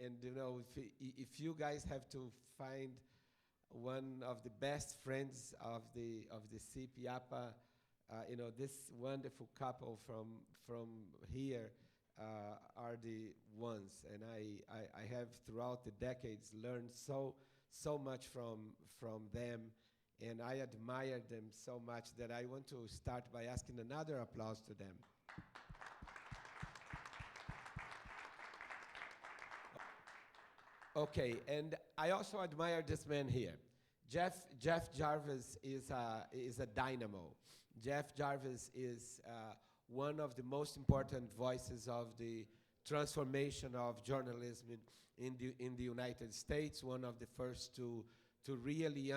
and you know, if you guys have to find one of the best friends of the IAPA, you know, this wonderful couple from here are the ones, and I have throughout the decades learned so much from them, and I admire them so much that I want to start by asking another applause to them. Okay, and I also admire this man here. Jeff Jarvis is a dynamo. Jeff Jarvis is one of the most important voices of the transformation of journalism in the United States. One of the first to really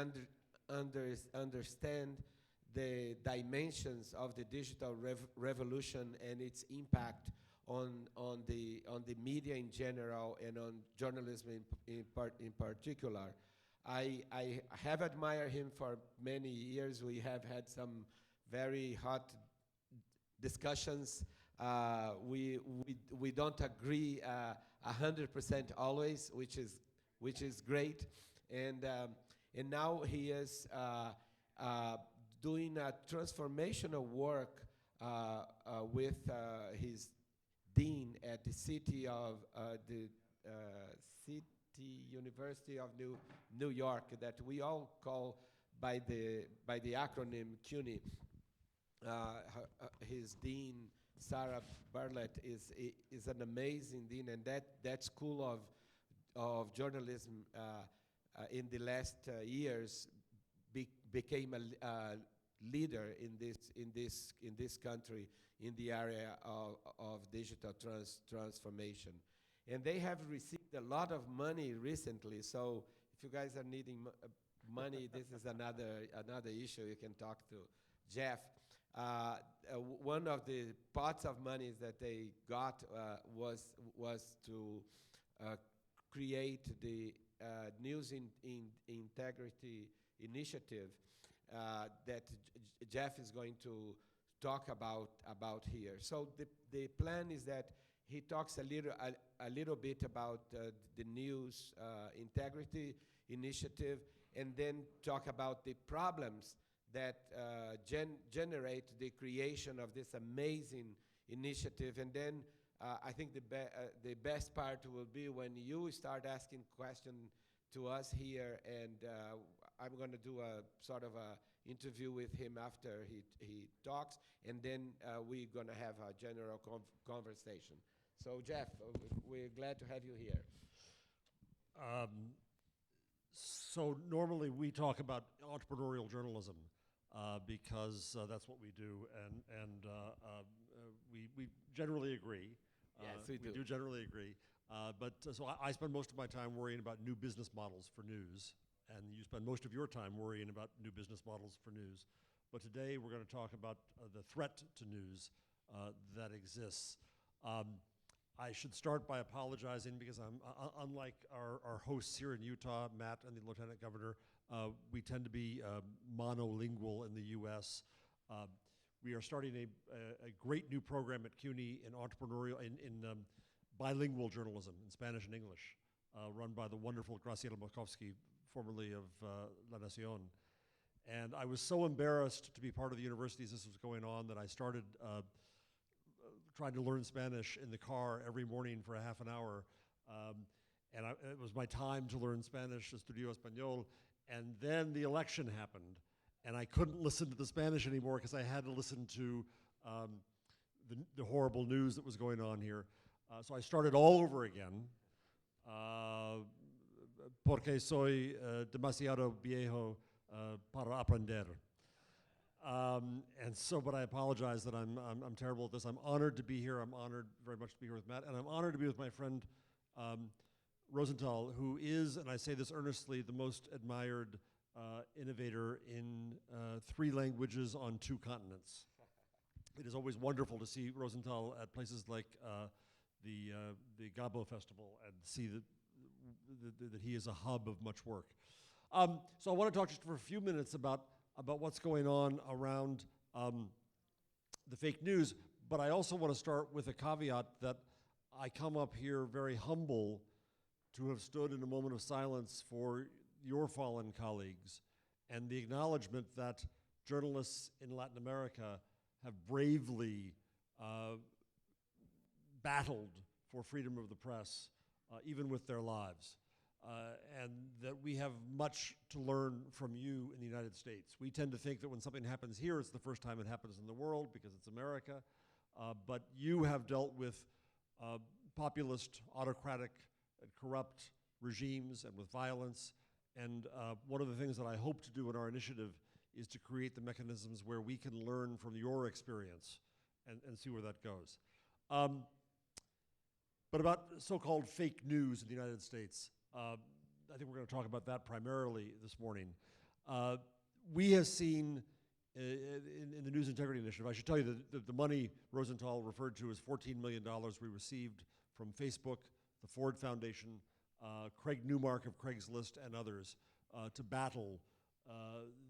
understand the dimensions of the digital revolution and its impact on the media in general and on journalism in particular. I have admired him for many years. We have had some very hot discussions. We don't agree 100% always, which is great. And now he is doing a transformational work with his dean at the city of University of New York, that we all call by the acronym CUNY. His dean, Sarah Bartlett, is an amazing dean, and that school of journalism in the last years became a leader in this country in the area of digital transformation. And they have received a lot of money recently, so if you guys are needing money, this is another issue. You can talk to Jeff. One of the pots of money that they got was to create the News Integrity Initiative that Jeff is going to talk about here. So the plan is that he talks a little bit about the News Integrity Initiative, and then talk about the problems that generate the creation of this amazing initiative. And then I think the best part will be when you start asking questions to us here, and I'm going to do a sort of a interview with him after he talks, and then we're going to have a general conversation. So Jeff, we're glad to have you here. So normally we talk about entrepreneurial journalism because that's what we do, and we generally agree. Yes, we do. We do generally agree. So I spend most of my time worrying about new business models for news, and you spend most of your time worrying about new business models for news. But today we're going to talk about the threat to news that exists. I should start by apologizing because I'm unlike our hosts here in Utah, Matt and the Lieutenant Governor. We tend to be monolingual in the U.S. We are starting a great new program at CUNY in entrepreneurial in bilingual journalism in Spanish and English, run by the wonderful Graciela Moskovsky, formerly of La Nacion. And I was so embarrassed to be part of the university as this was going on that I started trying to learn Spanish in the car every morning for a half an hour. It was my time to learn Spanish, Estudio Español, and then the election happened, and I couldn't listen to the Spanish anymore because I had to listen to the horrible news that was going on here. So I started all over again, porque soy demasiado viejo para aprender. But I apologize that I'm terrible at this. I'm honored to be here. I'm honored very much to be here with Matt, and I'm honored to be with my friend Rosenthal, who is, and I say this earnestly, the most admired innovator in 3 languages on 2 continents. It is always wonderful to see Rosenthal at places like the Gabo Festival and see that he is a hub of much work. So I want to talk just for a few minutes about what's going on around the fake news, but I also want to start with a caveat that I come up here very humble to have stood in a moment of silence for your fallen colleagues and the acknowledgement that journalists in Latin America have bravely battled for freedom of the press, even with their lives. And that we have much to learn from you in the United States. We tend to think that when something happens here, it's the first time it happens in the world because it's America. But you have dealt with populist, autocratic, and corrupt regimes and with violence. And one of the things that I hope to do in our initiative is to create the mechanisms where we can learn from your experience and see where that goes. But about so-called fake news in the United States, I think we're going to talk about that primarily this morning. We have seen in the News Integrity Initiative, I should tell you that the money Rosenthal referred to as $14 million we received from Facebook, the Ford Foundation, Craig Newmark of Craigslist, and others to battle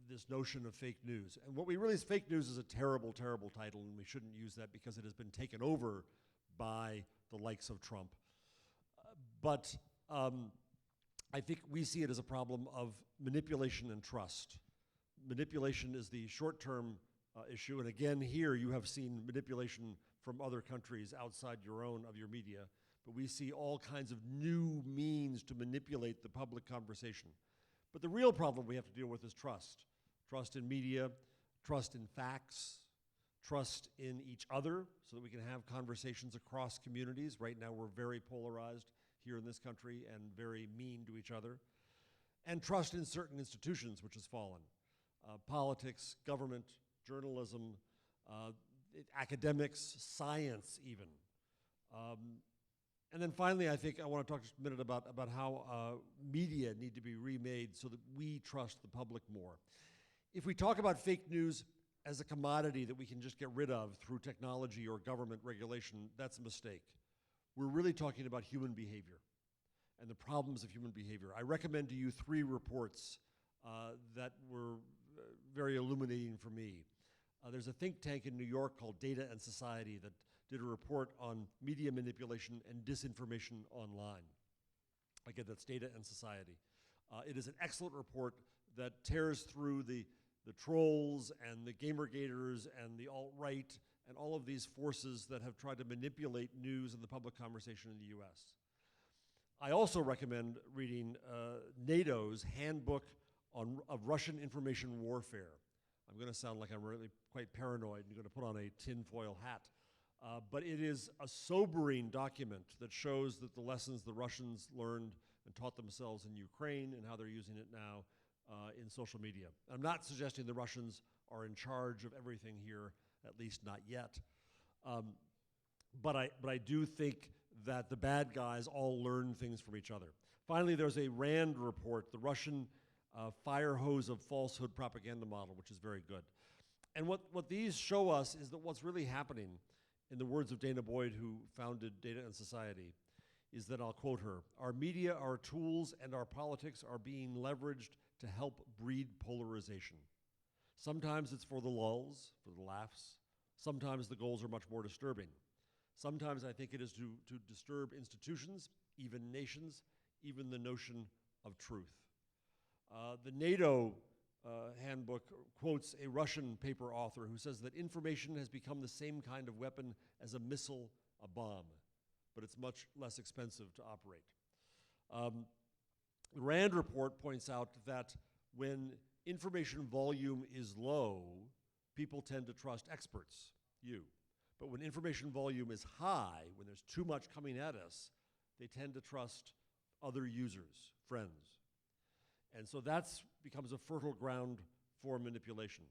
this notion of fake news. And what we really, fake news is a terrible, terrible title, and we shouldn't use that because it has been taken over by the likes of Trump. But I think we see it as a problem of manipulation and trust. Manipulation is the short-term issue, and again, here you have seen manipulation from other countries outside your own, of your media, but we see all kinds of new means to manipulate the public conversation. But the real problem we have to deal with is trust. Trust in media, trust in facts, trust in each other so that we can have conversations across communities. Right now we're very polarized here in this country and very mean to each other. And trust in certain institutions, which has fallen. Politics, government, journalism, academics, science even. And then finally, I think I want to talk just a minute about how media need to be remade so that we trust the public more. If we talk about fake news as a commodity that we can just get rid of through technology or government regulation, that's a mistake. We're really talking about human behavior and the problems of human behavior. I recommend to you 3 reports that were very illuminating for me. There's a think tank in New York called Data and Society that did a report on media manipulation and disinformation online. Again, that's Data and Society. It is an excellent report that tears through the trolls and the gamergators and the alt-right and all of these forces that have tried to manipulate news and the public conversation in the US. I also recommend reading NATO's Handbook of Russian Information Warfare. I'm going to sound like I'm really quite paranoid and going to put on a tinfoil hat. But it is a sobering document that shows that the lessons the Russians learned and taught themselves in Ukraine and how they're using it now in social media. I'm not suggesting the Russians are in charge of everything here, at least not yet. But I do think that the bad guys all learn things from each other. Finally, there's a RAND report, the Russian fire hose of falsehood propaganda model, which is very good. And what these show us is that what's really happening, in the words of Dana Boyd, who founded Data and Society, is that, I'll quote her, "Our media, our tools, and our politics are being leveraged to help breed polarization. Sometimes it's for the lulz, for the laughs. Sometimes the goals are much more disturbing. Sometimes I think it is to disturb institutions, even nations, even the notion of truth." The NATO handbook quotes a Russian paper author who says that information has become the same kind of weapon as a missile, a bomb, but it's much less expensive to operate. The RAND report points out that when information volume is low, people tend to trust experts, you. But when information volume is high, when there's too much coming at us, they tend to trust other users, friends. And so that becomes a fertile ground for manipulation.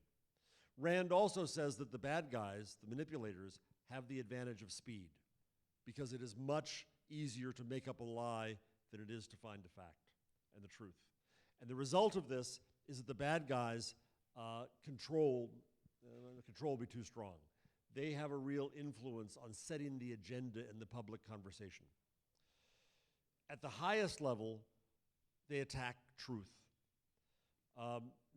RAND also says that the bad guys, the manipulators, have the advantage of speed because it is much easier to make up a lie than it is to find a fact and the truth. And the result of this is that the bad guys control will be too strong. They have a real influence on setting the agenda in the public conversation. At the highest level, they attack truth.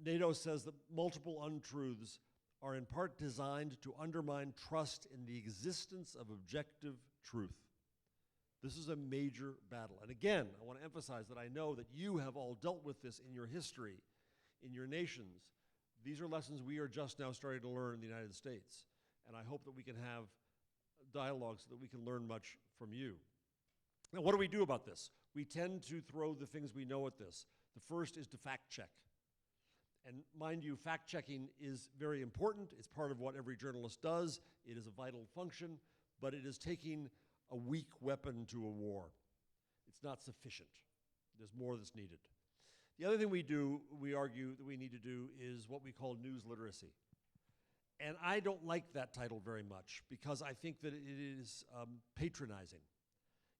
NATO says that multiple untruths are in part designed to undermine trust in the existence of objective truth. This is a major battle. And again, I want to emphasize that I know that you have all dealt with this in your history, in your nations. These are lessons we are just now starting to learn in the United States. And I hope that we can have dialogue so that we can learn much from you. Now, what do we do about this? We tend to throw the things we know at this. The first is to fact check. And mind you, fact checking is very important. It's part of what every journalist does. It is a vital function, but it is taking a weak weapon to a war. It's not sufficient. There's more that's needed. The other thing we argue that we need to do is what we call news literacy. And I don't like that title very much because I think that it is patronizing.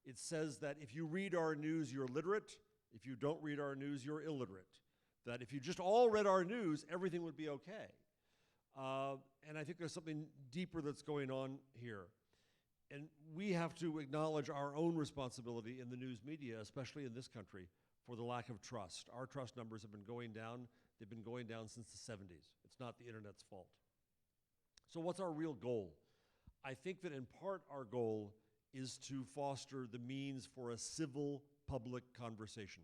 It says that if you read our news, you're literate. If you don't read our news, you're illiterate. That if you just all read our news, everything would be okay. And I think there's something deeper that's going on here. And we have to acknowledge our own responsibility in the news media, especially in this country, for the lack of trust. Our trust numbers have been going down. They've been going down since the 70s. It's not the internet's fault. So what's our real goal? I think that in part our goal is to foster the means for a civil public conversation.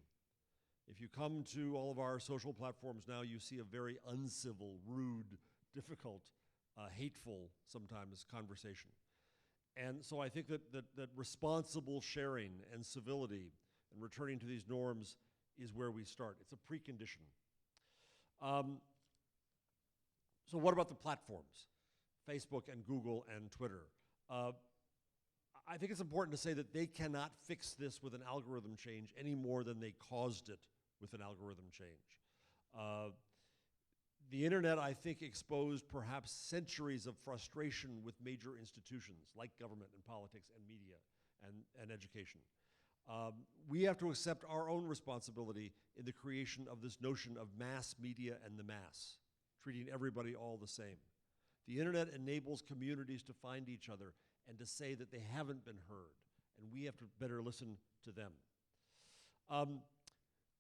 If you come to all of our social platforms now, you see a very uncivil, rude, difficult, hateful, sometimes, conversation. And so I think that responsible sharing and civility and returning to these norms is where we start. It's a precondition. So what about the platforms? Facebook and Google and Twitter. I think it's important to say that they cannot fix this with an algorithm change any more than they caused it with an algorithm change. The internet, I think, exposed perhaps centuries of frustration with major institutions like government and politics and media and education. We have to accept our own responsibility in the creation of this notion of mass media and the mass, treating everybody all the same. The internet enables communities to find each other and to say that they haven't been heard, and we have to better listen to them.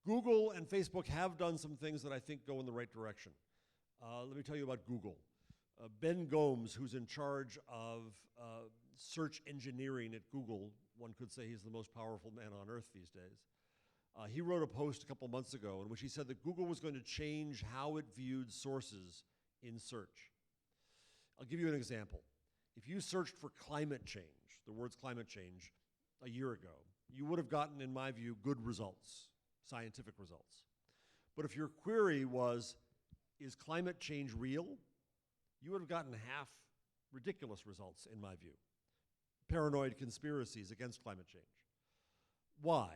Google and Facebook have done some things that I think go in the right direction. Let me tell you about Google. Ben Gomes, who's in charge of search engineering at Google, one could say he's the most powerful man on earth these days. He wrote a post a couple months ago in which he said that Google was going to change how it viewed sources in search. I'll give you an example. If you searched for climate change, the words climate change, a year ago, you would have gotten, in my view, good results, scientific results. But if your query was, is climate change real? You would have gotten half ridiculous results, in my view. Paranoid conspiracies against climate change. Why?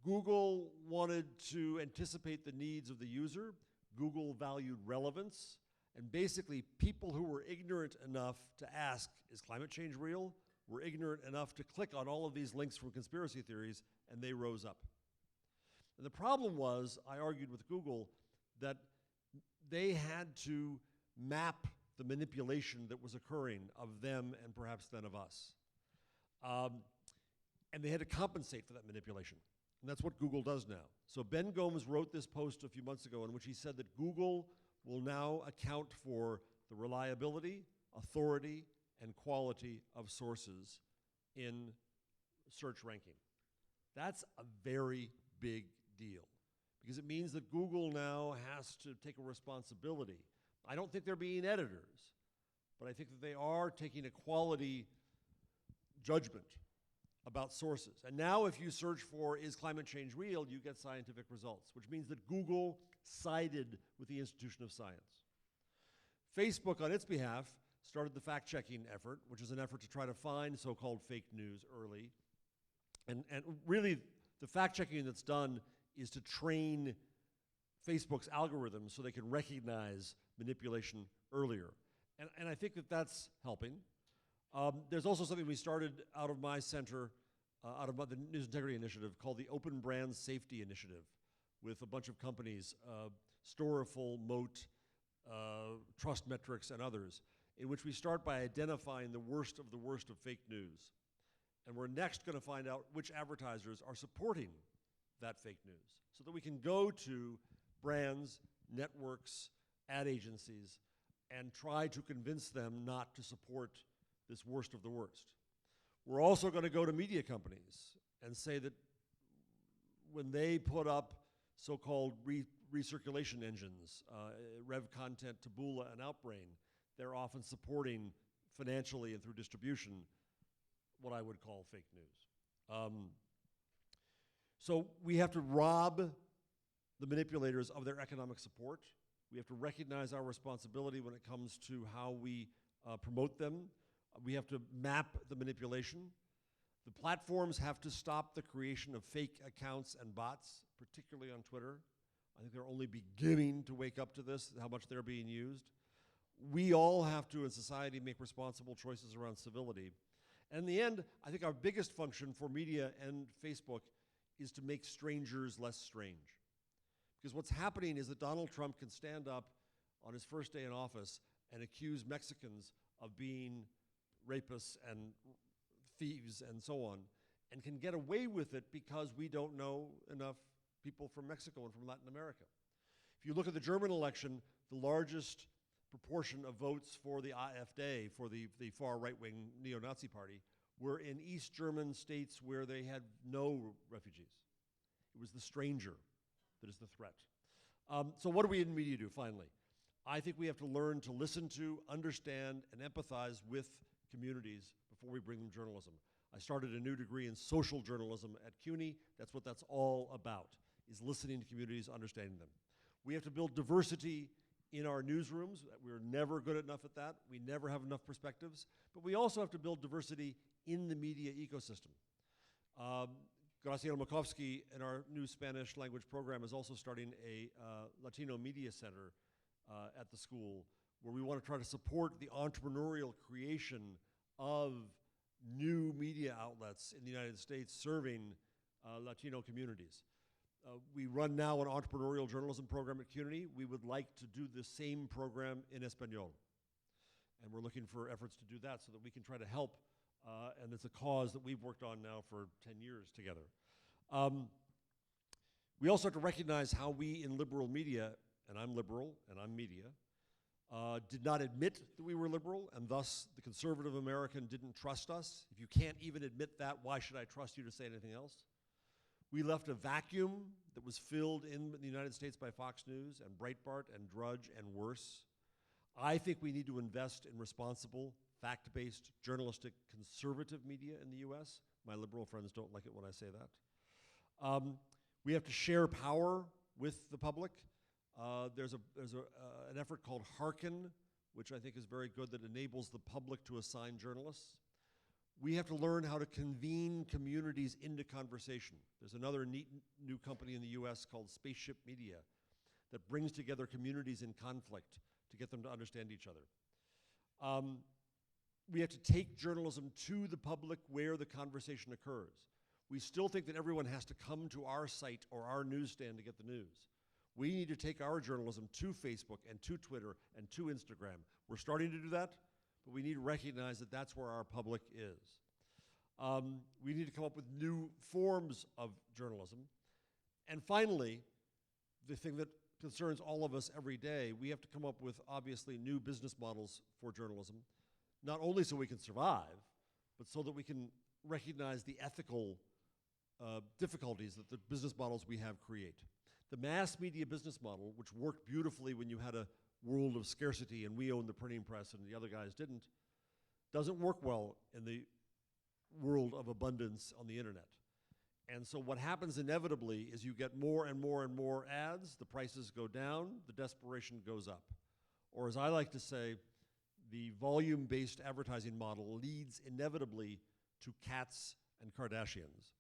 Google wanted to anticipate the needs of the user. Google valued relevance. And basically, people who were ignorant enough to ask, is climate change real, were ignorant enough to click on all of these links from conspiracy theories, and they rose up. And the problem was, I argued with Google, that they had to map the manipulation that was occurring of them and perhaps then of us. And they had to compensate for that manipulation. And that's what Google does now. So Ben Gomes wrote this post a few months ago in which he said that Google will now account for the reliability, authority, and quality of sources in search ranking. That's a very big deal because it means that Google now has to take a responsibility. I don't think they're being editors, but I think that they are taking a quality judgment about sources. And now if you search for, is climate change real, you get scientific results, which means that Google sided with the institution of science. Facebook, on its behalf, started the fact-checking effort, which is an effort to try to find so-called fake news early. And really, the fact-checking that's done is to train Facebook's algorithms so they can recognize manipulation earlier. And I think that that's helping. There's also something we started out of my center, out of the News Integrity Initiative, called the Open Brand Safety Initiative, with a bunch of companies, Storiful, Moat, Trust Metrics, and others, in which we start by identifying the worst of fake news. And we're next going to find out which advertisers are supporting that fake news, so that we can go to brands, networks, ad agencies, and try to convince them not to support this worst of the worst. We're also going to go to media companies and say that when they put up so-called recirculation engines, Rev Content, Taboola, and Outbrain, they're often supporting financially and through distribution what I would call fake news. So we have to rob the manipulators of their economic support. We have to recognize our responsibility when it comes to how we promote them. We have to map the manipulation. The platforms have to stop the creation of fake accounts and bots, particularly on Twitter. I think they're only beginning to wake up to this, how much they're being used. We all have to, in society, make responsible choices around civility. And in the end, I think our biggest function for media and Facebook is to make strangers less strange. Because what's happening is that Donald Trump can stand up on his first day in office and accuse Mexicans of being rapists and thieves and so on, and can get away with it because we don't know enough people from Mexico and from Latin America. If you look at the German election, the largest proportion of votes for the AfD, for the far right-wing neo-Nazi party, were in East German states where they had no refugees. It was the stranger that is the threat. So what do we in media do, finally? I think we have to learn to listen to, understand, and empathize with communities before we bring them journalism. I started a new degree in social journalism at CUNY. That's what that's all about, is listening to communities, understanding them. We have to build diversity in our newsrooms. We're never good enough at that. We never have enough perspectives. But we also have to build diversity in the media ecosystem. Graciela Makovsky in our new Spanish language program is also starting a Latino media center at the school, where we want to try to support the entrepreneurial creation of new media outlets in the United States serving Latino communities. We run now an entrepreneurial journalism program at CUNY. We would like to do the same program in Espanol. And we're looking for efforts to do that so that we can try to help, and it's a cause that we've worked on now for 10 years together. We also have to recognize how we in liberal media, and I'm liberal and I'm media, did not admit that we were liberal, and thus the conservative American didn't trust us. If you can't even admit that, why should I trust you to say anything else? We left a vacuum that was filled in the United States by Fox News and Breitbart and Drudge and worse. I think we need to invest in responsible, fact-based, journalistic, conservative media in the US. My liberal friends don't like it when I say that. We have to share power with the public. There's an effort called Hearken, which I think is very good, that enables the public to assign journalists. We have to learn how to convene communities into conversation. There's another neat new company in the US called Spaceship Media that brings together communities in conflict to get them to understand each other. We have to take journalism to the public where the conversation occurs. We still think that everyone has to come to our site or our newsstand to get the news. We need to take our journalism to Facebook and to Twitter and to Instagram. We're starting to do that, but we need to recognize that that's where our public is. We need to come up with new forms of journalism. And finally, the thing that concerns all of us every day, we have to come up with, obviously, new business models for journalism, not only so we can survive, but so that we can recognize the ethical difficulties that the business models we have create. The mass media business model, which worked beautifully when you had a world of scarcity and we owned the printing press and the other guys didn't, doesn't work well in the world of abundance on the internet. And so what happens inevitably is you get more and more and more ads, the prices go down, the desperation goes up. Or as I like to say, the volume-based advertising model leads inevitably to cats and Kardashians.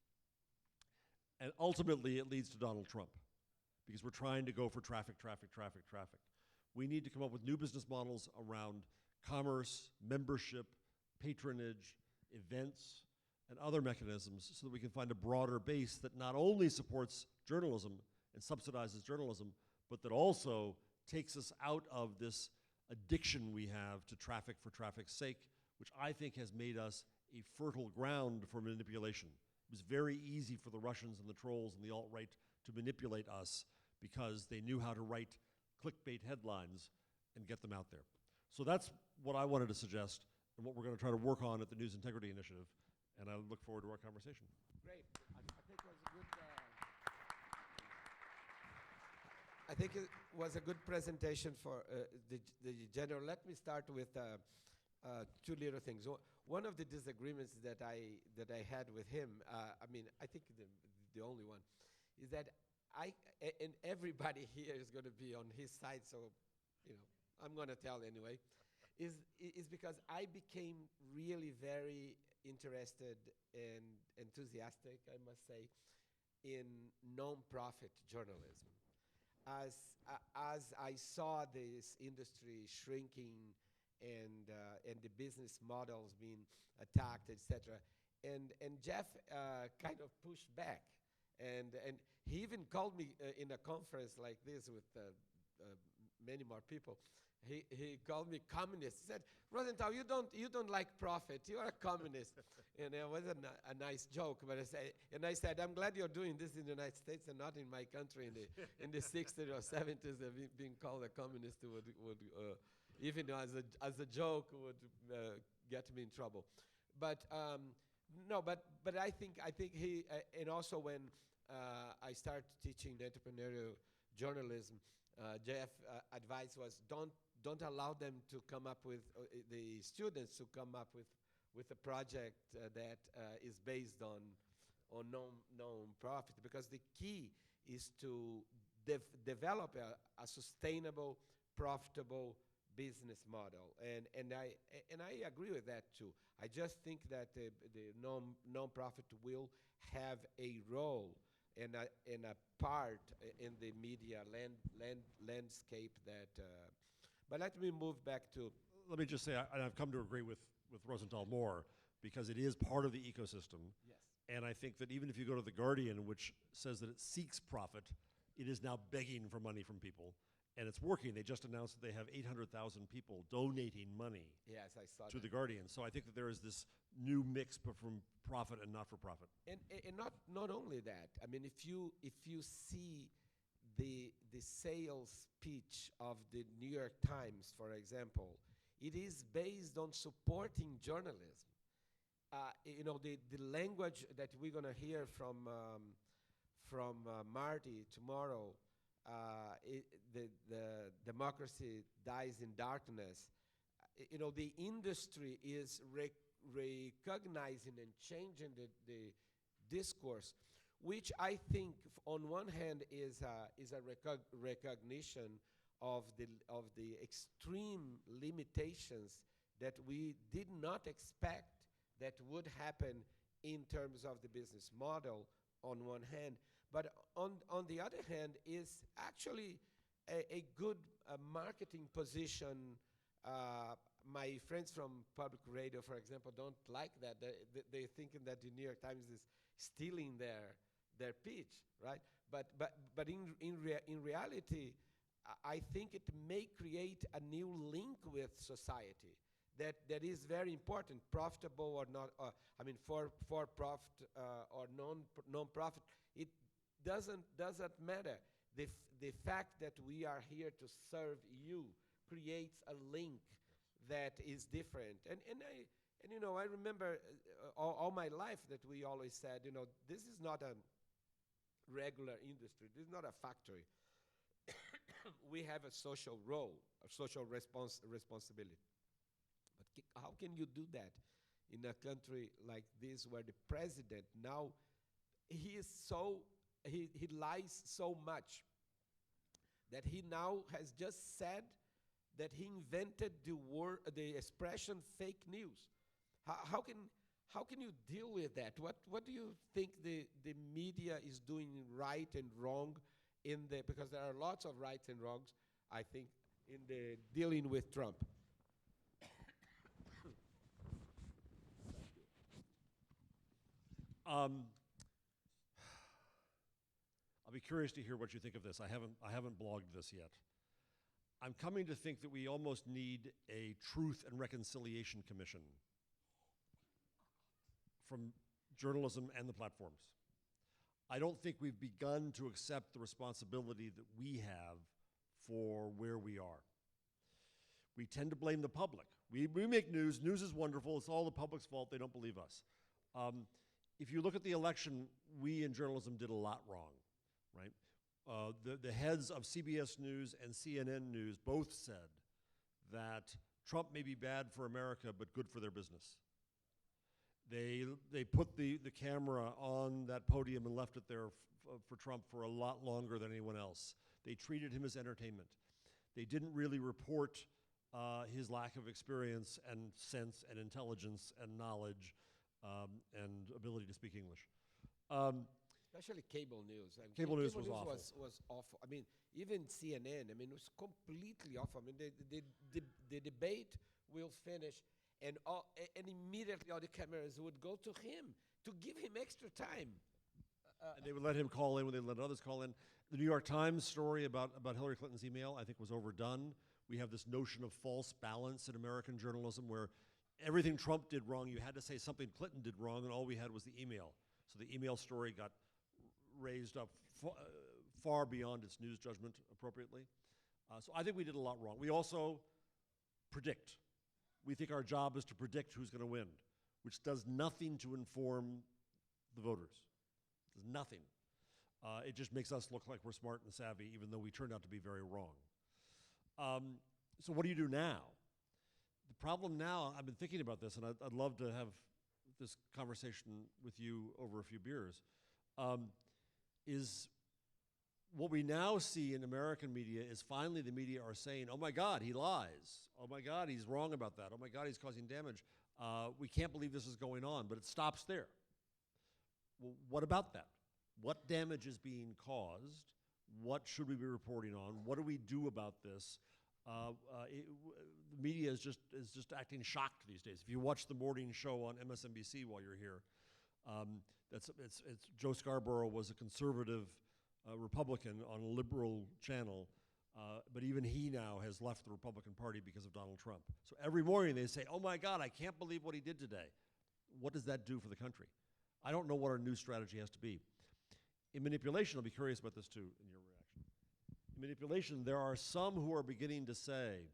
And ultimately it leads to Donald Trump, because we're trying to go for traffic, traffic, traffic, traffic. We need to come up with new business models around commerce, membership, patronage, events, and other mechanisms so that we can find a broader base that not only supports journalism and subsidizes journalism, but that also takes us out of this addiction we have to traffic for traffic's sake, which I think has made us a fertile ground for manipulation. It was very easy for the Russians and the trolls and the alt-right to manipulate us because they knew how to write clickbait headlines and get them out there. So that's what I wanted to suggest and what we're going to try to work on at the News Integrity Initiative. and I look forward to our conversation. Great. I think it was a good. I think it was a good presentation for the general. Let me start with two little things. One of the disagreements that I had with him, I mean, I think the only one, is that and everybody here is going to be on his side, so I'm going to tell anyway, is because I became really very interested and enthusiastic, I must say, in non-profit journalism. As I saw this industry shrinking and the business models being attacked, etc., and Jeff kind of pushed back, and he even called me in a conference like this with many more people. He called me communist. He said, "Rosenthal, you don't like profit. You are a communist." And it was a nice joke, but I said, "I'm glad you're doing this in the United States and not in my country in the 60s or 70s. Being called a communist would even as a joke would get me in trouble." But no, but I think he and also when I started teaching entrepreneurial journalism, Jeff advice was don't allow them to come up with the students to come up with a project that is based on non-profit, because the key is to develop a sustainable, profitable business model, and I agree with that too. I just think that the non-profit will have a role and a part in the media landscape that. But let me move back to. Let me just say, I've come to agree with Rosenthal more, because it is part of the ecosystem. Yes. And I think that even if you go to The Guardian, which says that it seeks profit, it is now begging for money from people. And it's working. They just announced that they have 800,000 people donating money Yes, I saw to that. The Guardian. So I think that there is this new mix from profit and not for profit. And not only that. I mean, if you see the sales pitch of the New York Times, for example, it is based on supporting journalism. The language that we're going to hear from Marty tomorrow, the democracy dies in darkness. The industry is recognizing and changing the discourse, which I think, on one hand, is a recognition of the extreme limitations that we did not expect that would happen in terms of the business model on one hand, but on the other hand is actually a good marketing position. My friends from public radio, for example, don't like that. They're thinking that the New York Times is stealing their pitch, right? But in reality, I think it may create a new link with society that is very important, profitable or not. For profit or non-profit, it doesn't matter. The fact that we are here to serve you creates a link that is different. And I remember all my life that we always said, this is not a regular industry. This is not a factory. We have a social role, a social responsibility. But how can you do that in a country like this, where the president now, he lies so much that he now has just said that he invented the expression fake news. How can you deal with that? What do you think the media is doing right and wrong because there are lots of rights and wrongs, I think, in the dealing with Trump? I'll be curious to hear what you think of this. I haven't blogged this yet. I'm coming to think that we almost need a Truth and Reconciliation Commission from journalism and the platforms. I don't think we've begun to accept the responsibility that we have for where we are. We tend to blame the public. We make news. News is wonderful. It's all the public's fault. They don't believe us. If you look at the election, we in journalism did a lot wrong, right? The heads of CBS News and CNN News both said that Trump may be bad for America, but good for their business. They put the camera on that podium and left it there for Trump for a lot longer than anyone else. They treated him as entertainment. They didn't really report his lack of experience and sense and intelligence and knowledge and ability to speak English. Especially cable news. And Cable news was awful. Was awful. I mean, even CNN, I mean, it was completely awful. I mean, the debate will finish, and immediately all the cameras would go to him to give him extra time. And they would let him call in when they let others call in. The New York Times story about Hillary Clinton's email, I think, was overdone. We have this notion of false balance in American journalism where everything Trump did wrong, you had to say something Clinton did wrong, and all we had was the email. So the email story got raised up far beyond its news judgment appropriately. So I think we did a lot wrong. We also predict. We think our job is to predict who's going to win, which does nothing to inform the voters. It does nothing. It just makes us look like we're smart and savvy, even though we turned out to be very wrong. So what do you do now? The problem now, I've been thinking about this, and I'd love to have this conversation with you over a few beers, is what we now see in American media is finally the media are saying, oh my God, he lies. Oh my God, he's wrong about that. Oh my God, he's causing damage. We can't believe this is going on, but it stops there. Well, what about that? What damage is being caused? What should we be reporting on? What do we do about this? The media is just acting shocked these days. If you watch the morning show on MSNBC while you're here, it's Joe Scarborough was a conservative Republican on a liberal channel, but even he now has left the Republican Party because of Donald Trump. So every morning they say, oh my God, I can't believe what he did today. What does that do for the country? I don't know what our news strategy has to be. In manipulation, I'll be curious about this too in your reaction. In manipulation, there are some who are beginning to say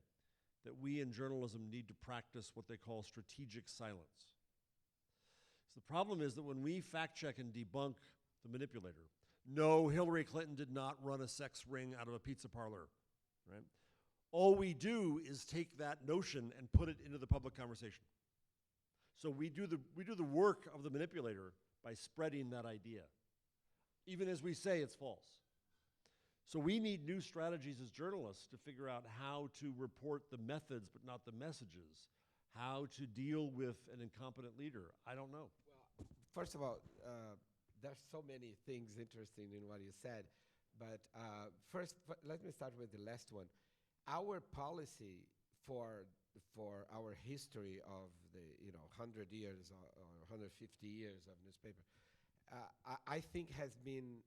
that we in journalism need to practice what they call strategic silence. So the problem is that when we fact check and debunk the manipulator, no, Hillary Clinton did not run a sex ring out of a pizza parlor, right? All we do is take that notion and put it into the public conversation. So we do the work of the manipulator by spreading that idea, even as we say it's false. So we need new strategies as journalists to figure out how to report the methods but not the messages, how to deal with an incompetent leader. I don't know. Well, first of all, there's so many things interesting in what you said, but first, let me start with the last one. Our policy for our history of the 100 years or 150 years of newspaper, I think has been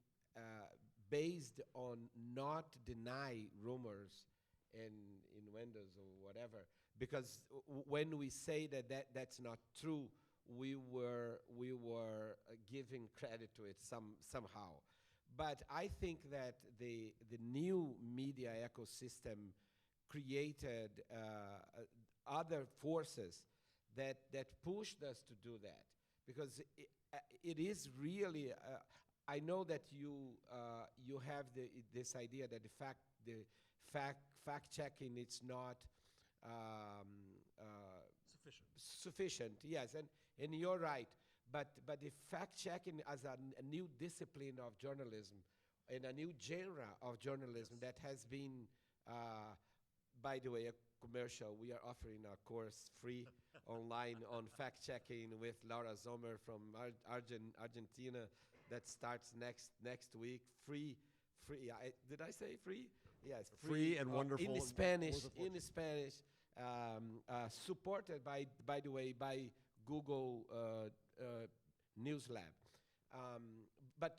based on not deny rumors in windows or whatever, because when we say that's not true, we were giving credit to it somehow. But I think that the new media ecosystem created other forces that pushed us to do that, because it is really. I know that you have this idea that the fact checking it's not sufficient. Yes, and you're right. But the fact checking as a new discipline of journalism and a new genre of journalism that has been, by the way, a commercial. We are offering a course free online on fact checking with Laura Zomer from Argentina. That starts next week. Free. Did I say free? Yes, free and wonderful. In Spanish. Supported by the way, by Google News Lab. But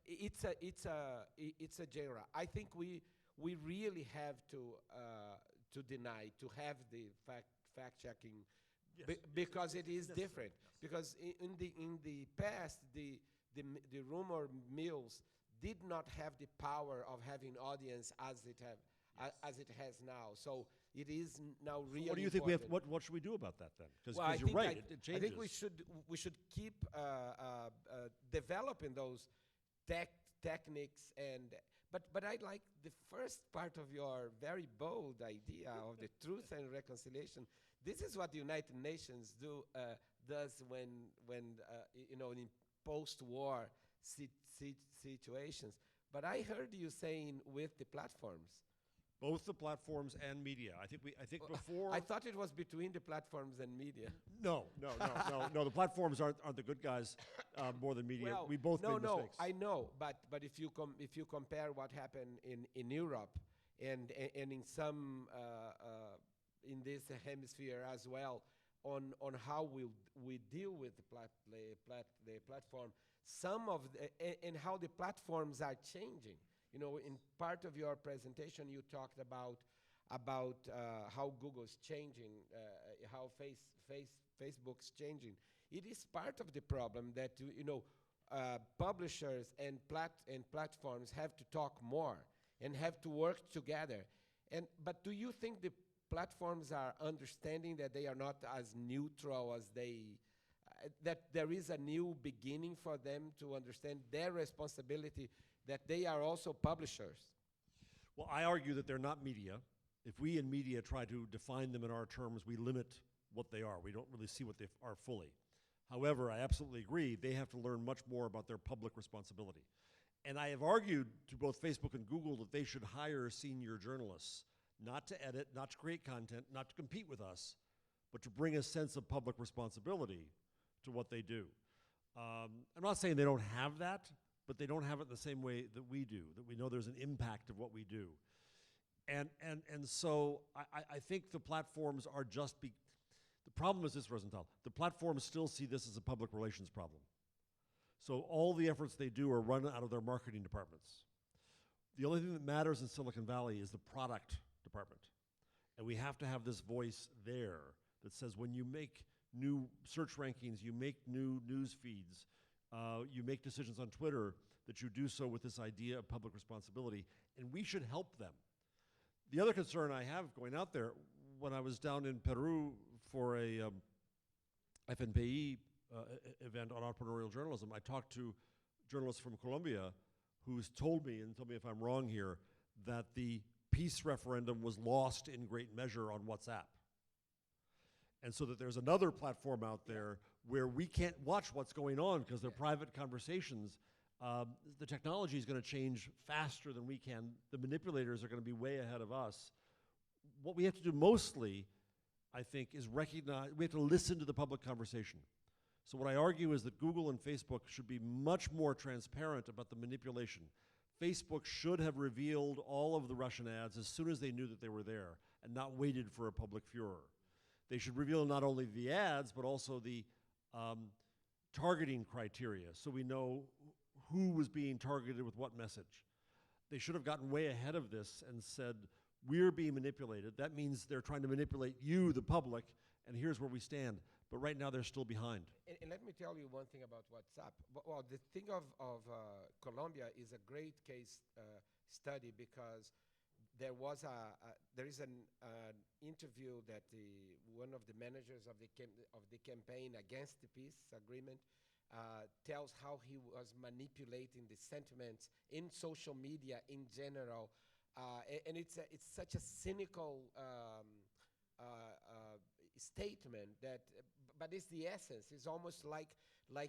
it's a genre. I think we really have to deny to have the fact checking, yes, because it is different. Yes. Because in the past the rumor mills did not have the power of having audience as as it has now. So it is now really What do you think we have? What should we do about that then? Because well, you're right, it changes. I think we should keep developing those techniques but I like the first part of your very bold idea of the truth and reconciliation. This is what the United Nations does when in post-war situations. But I heard you saying with the platforms. Both the platforms and media. I think before. I thought it was between the platforms and media. No. The platforms aren't the good guys more than media. Well, we both made mistakes. I know, but if you compare what happened in Europe and in some in this hemisphere as well on how we deal with the platform, some of and how the platforms are changing. In part of your presentation, you talked about how Google's changing, how Facebook's changing. It is part of the problem that publishers and platforms have to talk more and have to work together. But do you think the platforms are understanding that they are not as neutral as that there is a new beginning for them to understand their responsibility, that they are also publishers? Well, I argue that they're not media. If we in media try to define them in our terms, we limit what they are. We don't really see what they are fully. However, I absolutely agree, they have to learn much more about their public responsibility. And I have argued to both Facebook and Google that they should hire senior journalists, not to edit, not to create content, not to compete with us, but to bring a sense of public responsibility to what they do. I'm not saying they don't have that, but they don't have it the same way that we do, that we know there's an impact of what we do. And so I think the platforms are the problem is this, Rosenthal, the platforms still see this as a public relations problem. So all the efforts they do are run out of their marketing departments. The only thing that matters in Silicon Valley is the product department. And we have to have this voice there that says when you make new search rankings, you make new news feeds, you make decisions on Twitter, that you do so with this idea of public responsibility, and we should help them. The other concern I have going out there, when I was down in Peru for a FNPE event on entrepreneurial journalism, I talked to journalists from Colombia who's told me, and tell me if I'm wrong here, that the peace referendum was lost in great measure on WhatsApp. And so that there's another platform out there where we can't watch what's going on because they're private conversations. The technology is going to change faster than we can. The manipulators are going to be way ahead of us. What we have to do mostly, I think, is recognize, we have to listen to the public conversation. So what I argue is that Google and Facebook should be much more transparent about the manipulation. Facebook should have revealed all of the Russian ads as soon as they knew that they were there and not waited for a public furor. They should reveal not only the ads, but also the targeting criteria so we know who was being targeted with what message. They should have gotten way ahead of this and said, we're being manipulated. That means they're trying to manipulate you, the public, and here's where we stand. But right now, they're still behind. And let me tell you one thing about WhatsApp. Well, the thing of Colombia is a great case study because there is an interview that one of the managers of the campaign against the peace agreement tells how he was manipulating the sentiments in social media in general, and it's such a cynical statement that, but it's the essence. It's almost like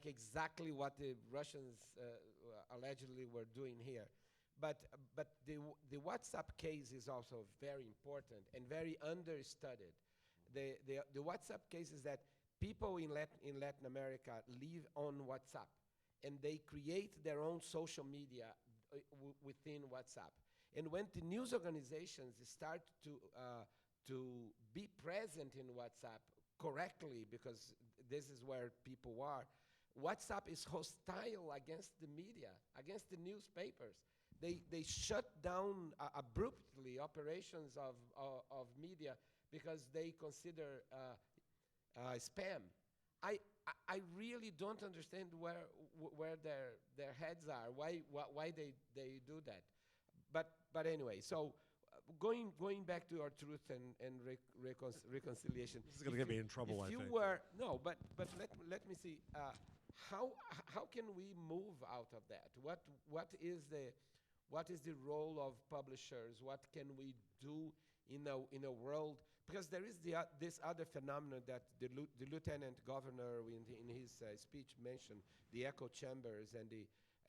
exactly what the Russians allegedly were doing here. But the WhatsApp case is also very important and very understudied. The WhatsApp case is that people in Latin America live on WhatsApp, and they create their own social media within WhatsApp. And when the news organizations start to be present in WhatsApp correctly, because this is where people are, WhatsApp is hostile against the media, against the newspapers. They shut down abruptly operations of media because they consider spam. I really don't understand where their heads are, why they do that. But anyway, so going back to our truth and reconciliation. This is going to get me in trouble, I If you think. were no, but let me see. How can we move out of that? What is the role of publishers? What can we do in a world? Because there is this other phenomenon that the lieutenant governor in his speech mentioned, the echo chambers and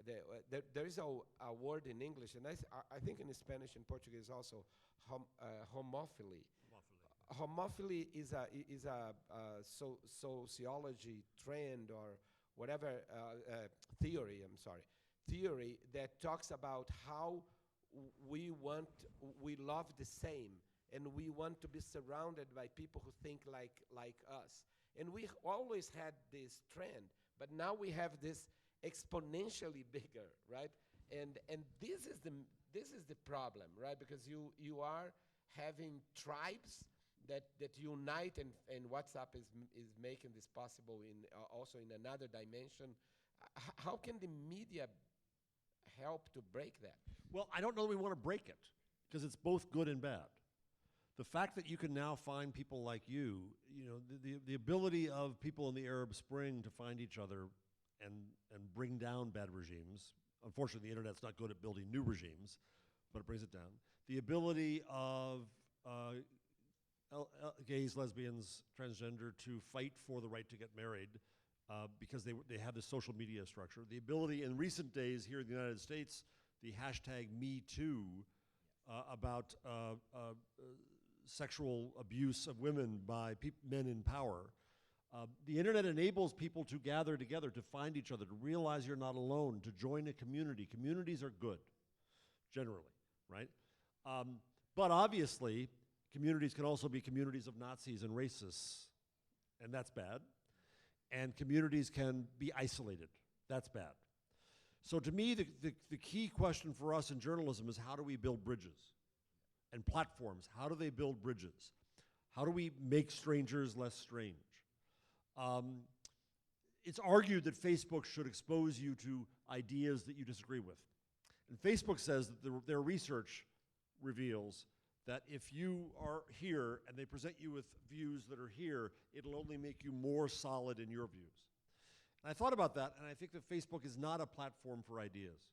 there is a word in English, and I think in Spanish and Portuguese also, homophily. Homophily is a sociology trend or whatever theory that talks about how we love the same, and we want to be surrounded by people who think like us. And we always had this trend, but now we have this exponentially bigger, right? And this is the problem, right? Because you are having tribes that unite, and WhatsApp is making this possible in also in another dimension. How can the media help to break that? Well, I don't know that we want to break it, because it's both good and bad. The fact that you can now find people like you know, the ability of people in the Arab Spring to find each other and bring down bad regimes. Unfortunately, the internet's not good at building new regimes, but it brings it down. The ability of gays, lesbians, transgender to fight for the right to get married because they have this social media structure. The ability in recent days here in the United States, the hashtag #MeToo about sexual abuse of women by men in power. The internet enables people to gather together, to find each other, to realize you're not alone, to join a community. Communities are good, generally, right? But obviously, communities can also be communities of Nazis and racists, and that's bad. And communities can be isolated. That's bad. So to me, the key question for us in journalism is, how do we build bridges? And platforms, how do they build bridges? How do we make strangers less strange? It's argued that Facebook should expose you to ideas that you disagree with. And Facebook says that their research reveals that if you are here and they present you with views that are here, it'll only make you more solid in your views. And I thought about that, and I think that Facebook is not a platform for ideas,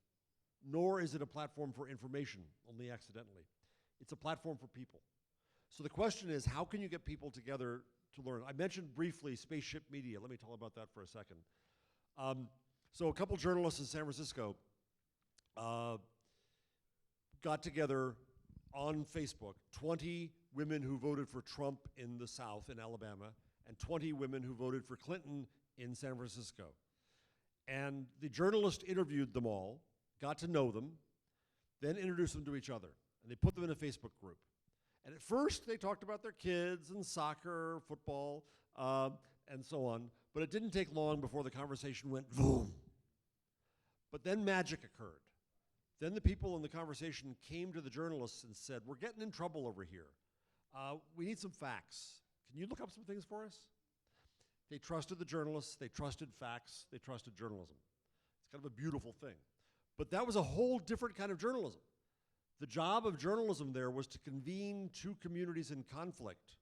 nor is it a platform for information, only accidentally. It's a platform for people. So the question is, how can you get people together to learn? I mentioned briefly Spaceship Media. Let me tell about that for a second. So a couple journalists in San Francisco got together on Facebook, 20 women who voted for Trump in the South, in Alabama, and 20 women who voted for Clinton in San Francisco. And the journalist interviewed them all, got to know them, then introduced them to each other. And they put them in a Facebook group. And at first, they talked about their kids and soccer, football, and so on. But it didn't take long before the conversation went boom. But then magic occurred. Then the people in the conversation came to the journalists and said, "We're getting in trouble over here. We need some facts. Can you look up some things for us?" They trusted the journalists. They trusted facts. They trusted journalism. It's kind of a beautiful thing. But that was a whole different kind of journalism. The job of journalism there was to convene two communities in conflict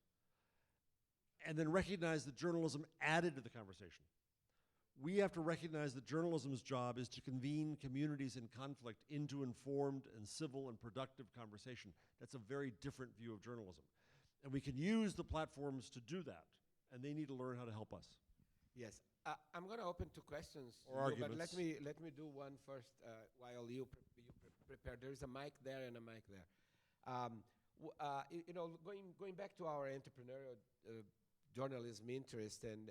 and then recognize that journalism added to the conversation. We have to recognize that journalism's job is to convene communities in conflict into informed and civil and productive conversation. That's a very different view of journalism. And we can use the platforms to do that, and they need to learn how to help us. Yes. I'm going to open to questions, Or arguments. but let me do one first while you prepare. There's a mic there and a mic there. Going back to our entrepreneurial journalism interest and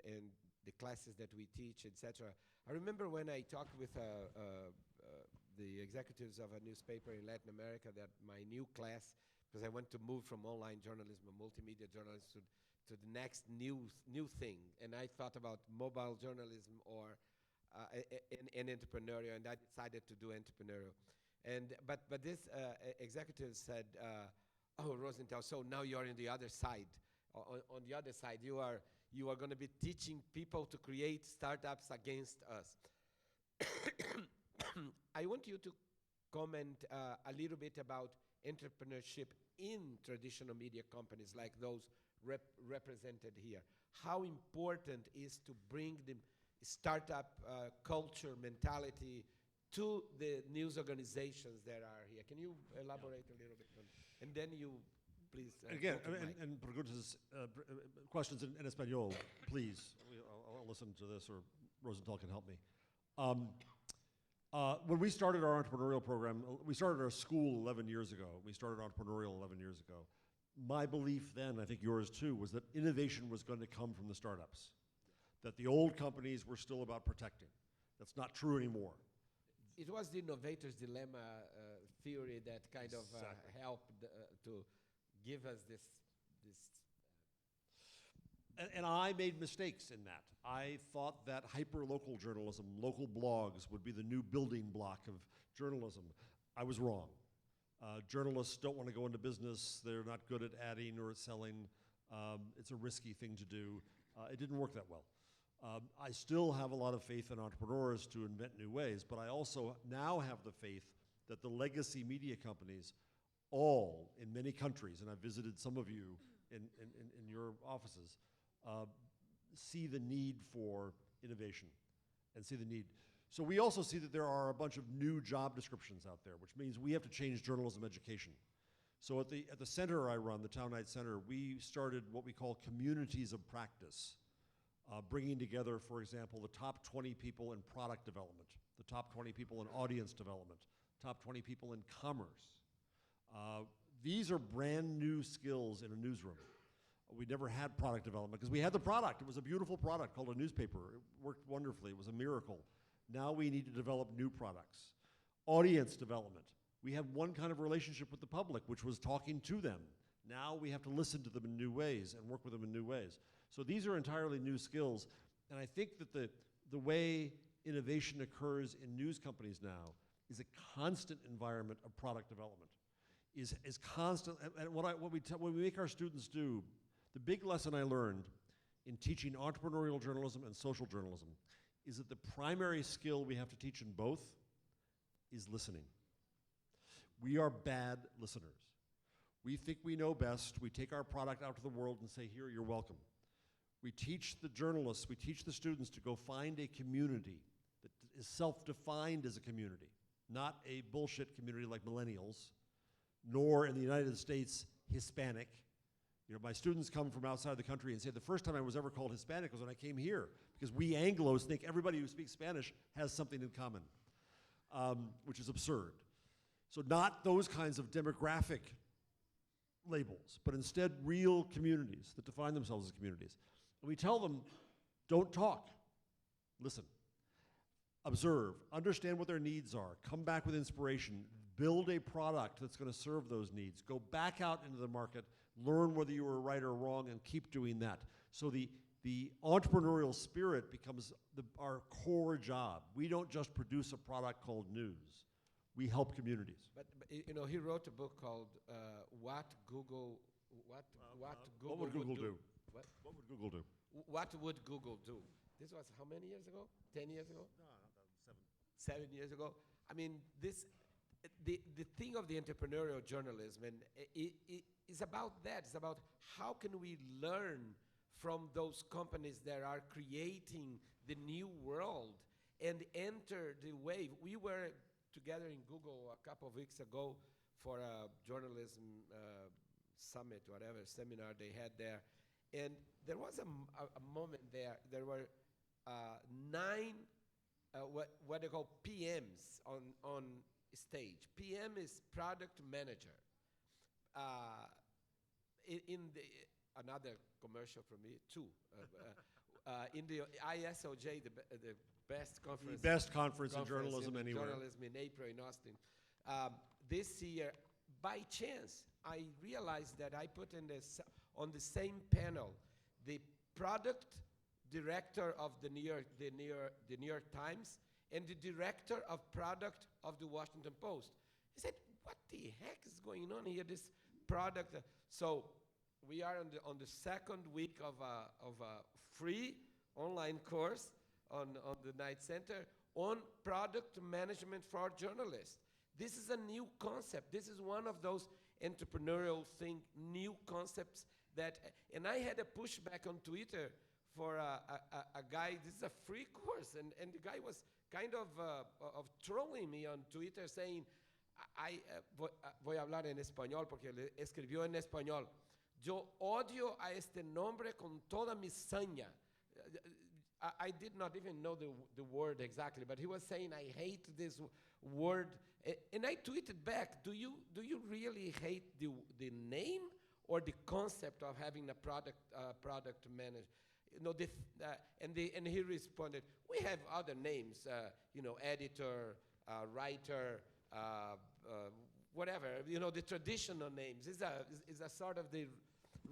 the classes that we teach, etc. I remember when I talked with the executives of a newspaper in Latin America that my new class, because I want to move from online journalism and multimedia journalism to the next new thing, and I thought about mobile journalism or and entrepreneurial, and I decided to do entrepreneurial. And but this executive said, "Oh, Rosenthal, so now you're on the other side. On the other side, you are going to be teaching people to create startups against us." I want you to comment a little bit about entrepreneurship in traditional media companies like those represented here. How important is to bring the startup culture, mentality to the news organizations that are here? Can you elaborate a little bit on, and then you, please. Again, and preguntas, questions in Espanol, please. I'll listen to this, or Rosenthal can help me. When we started our entrepreneurial program, we started our school 11 years ago. We started entrepreneurial 11 years ago. My belief then, I think yours too, was that innovation was going to come from the startups. That the old companies were still about protecting. That's not true anymore. It was the innovator's dilemma theory that kind of helped to give us this. And I made mistakes in that. I thought that hyper-local journalism, local blogs, would be the new building block of journalism. I was wrong. Journalists don't want to go into business. They're not good at adding or at selling. It's a risky thing to do. It didn't work that well. I still have a lot of faith in entrepreneurs to invent new ways, but I also now have the faith that the legacy media companies, all in many countries, and I've visited some of you in your offices, see the need for innovation and see the need. So we also see that there are a bunch of new job descriptions out there, which means we have to change journalism education. So at the center I run, the Town Night Center, we started what we call communities of practice, bringing together, for example, the top 20 people in product development, the top 20 people in audience development, top 20 people in commerce. These are brand new skills in a newsroom. We never had product development because we had the product. It was a beautiful product called a newspaper. It worked wonderfully. It was a miracle. Now we need to develop new products. Audience development. We had one kind of relationship with the public, which was talking to them. Now we have to listen to them in new ways and work with them in new ways. So these are entirely new skills. And I think that the way innovation occurs in news companies now is a constant environment of product development. Is constant, and what we make our students do, the big lesson I learned in teaching entrepreneurial journalism and social journalism is that the primary skill we have to teach in both is listening. We are bad listeners. We think we know best. We take our product out to the world and say, here, you're welcome. We teach the journalists, we teach the students to go find a community that is self-defined as a community, not a bullshit community like millennials, nor in the United States, Hispanic. You know, my students come from outside the country and say the first time I was ever called Hispanic was when I came here, because we Anglos think everybody who speaks Spanish has something in common, which is absurd. So not those kinds of demographic labels, but instead real communities that define themselves as communities. And we tell them, don't talk, listen. Observe, understand what their needs are, come back with inspiration, build a product that's going to serve those needs, go back out into the market, learn whether you were right or wrong, and keep doing that. So the entrepreneurial spirit becomes our core job. We don't just produce a product called news. We help communities. But you know, he wrote a book called What would Google do? What? What would Google do? What would Google do? This was how many years ago? 10 years ago? No, not 7 years ago. I mean, the thing of the entrepreneurial journalism, and it is about that. It's about how can we learn from those companies that are creating the new world and enter the wave. We were together in Google a couple of weeks ago for a journalism summit, whatever, seminar they had there. And there was a moment there. There were 9 what they call PMs on stage. PM is product manager. Another commercial for me too. In the ISOJ, the best conference. The best conference in journalism anywhere. Journalism in April in Austin. This year, by chance, I realized that I put on the same panel the product director of the New York Times and the director of product of the Washington Post. He said, "What the heck is going on here? This product." So we are on the second week of a free online course on the Night Center on product management for journalists. This is a new concept. This is one of those entrepreneurial new concepts that, and I had a pushback on Twitter for a guy. This is a free course, and the guy was kind of trolling me on Twitter saying, voy a hablar en español porque le escribió en español. Yo odio a este nombre con toda mi saña. I did not even know the word exactly, but he was saying, I hate this word. And I tweeted back, do you really hate the name or the concept of having a product manager? You know, and he responded, we have other names, you know, editor, writer, whatever, you know, the traditional names is a sort of the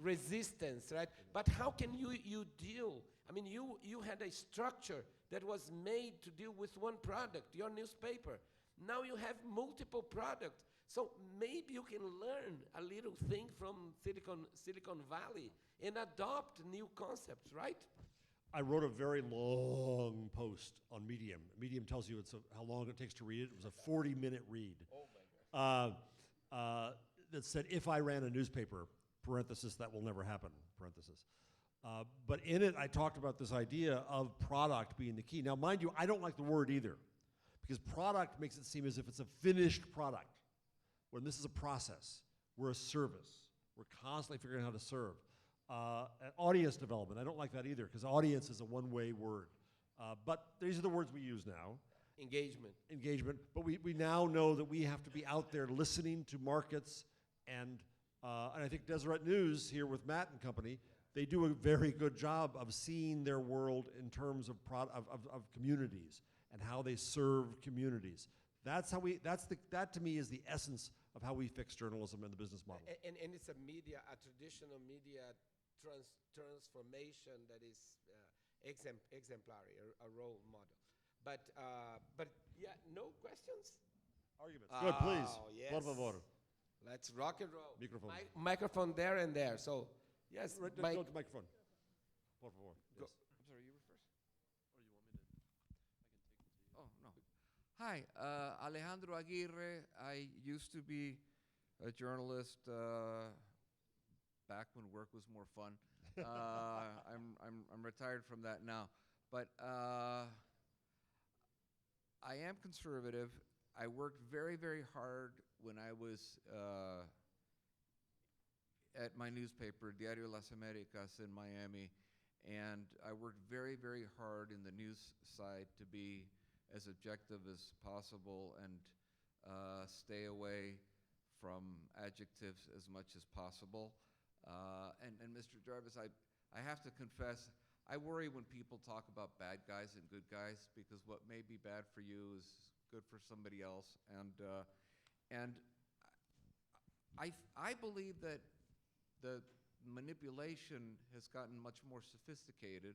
resistance, right? But how can you deal? I mean, you had a structure that was made to deal with one product, your newspaper. Now you have multiple products. So maybe you can learn a little thing from Silicon Valley and adopt new concepts, right? I wrote a very long post on Medium. Medium tells you how long it takes to read it. It was a 40-minute read. Oh my gosh. That said, if I ran a newspaper, parenthesis, that will never happen, parenthesis. But in it, I talked about this idea of product being the key. Now, mind you, I don't like the word either, because product makes it seem as if it's a finished product, when this is a process. We're a service. We're constantly figuring out how to serve. And audience development, I don't like that either, because audience is a one-way word. But these are the words we use now. Engagement. But we now know that we have to be out there listening to markets, and I think Deseret News here with Matt and company, they do a very good job of seeing their world in terms of communities and how they serve communities. That to me is the essence of how we fix journalism and the business model. And it's a traditional media transformation that is exemplary, a role model. But yeah, no questions? Arguments. Good, please. Yes. Por favor. Let's rock and roll. Microphone. Microphone there and there. So, yes. Go to microphone. Por favor. I'm Yes. sorry, you were first? Or you want me to? I can take it to you. Oh, no. Hi, Alejandro Aguirre. I used to be a journalist back when work was more fun. I'm retired from that now. But I am conservative. I worked very, very hard when I was at my newspaper, Diario Las Americas in Miami, and I worked very, very hard in the news side to be as objective as possible and stay away from adjectives as much as possible. And Mr. Jarvis, I have to confess, I worry when people talk about bad guys and good guys, because what may be bad for you is good for somebody else. And I believe that the manipulation has gotten much more sophisticated,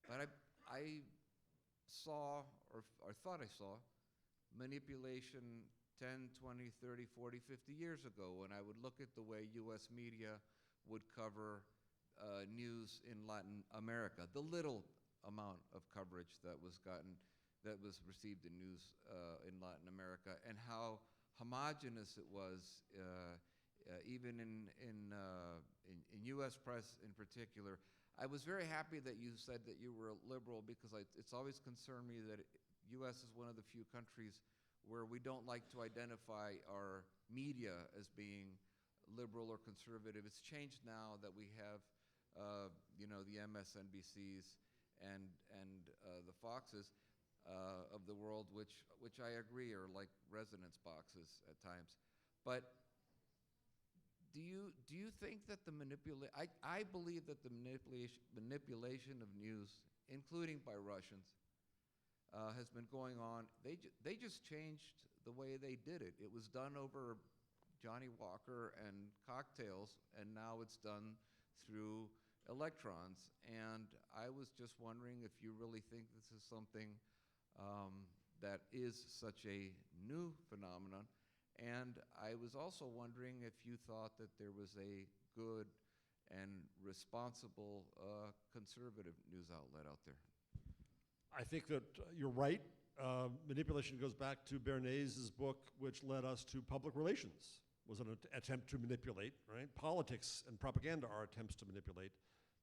but I saw, or thought I saw, manipulation 10, 20, 30, 40, 50 years ago, when I would look at the way U.S. media would cover news in Latin America, the little amount of coverage that was received in news in Latin America, and how homogenous it was, even in U.S. press in particular. I was very happy that you said that you were a liberal, because it's always concerned me that U.S. is one of the few countries where we don't like to identify our media as being liberal or conservative. It's changed now that we have, the MSNBCs and the Foxes of the world, which I agree are like resonance boxes at times. But do you think that I believe that the manipulation of news, including by Russians, has been going on. They just changed the way they did it. It was done over Johnny Walker and cocktails, and now it's done through electrons. And I was just wondering if you really think this is something that is such a new phenomenon. And I was also wondering if you thought that there was a good and responsible conservative news outlet out there. I think that you're right manipulation goes back to Bernays' book, which led us to public relations, was an attempt to manipulate, right? Politics and propaganda are attempts to manipulate.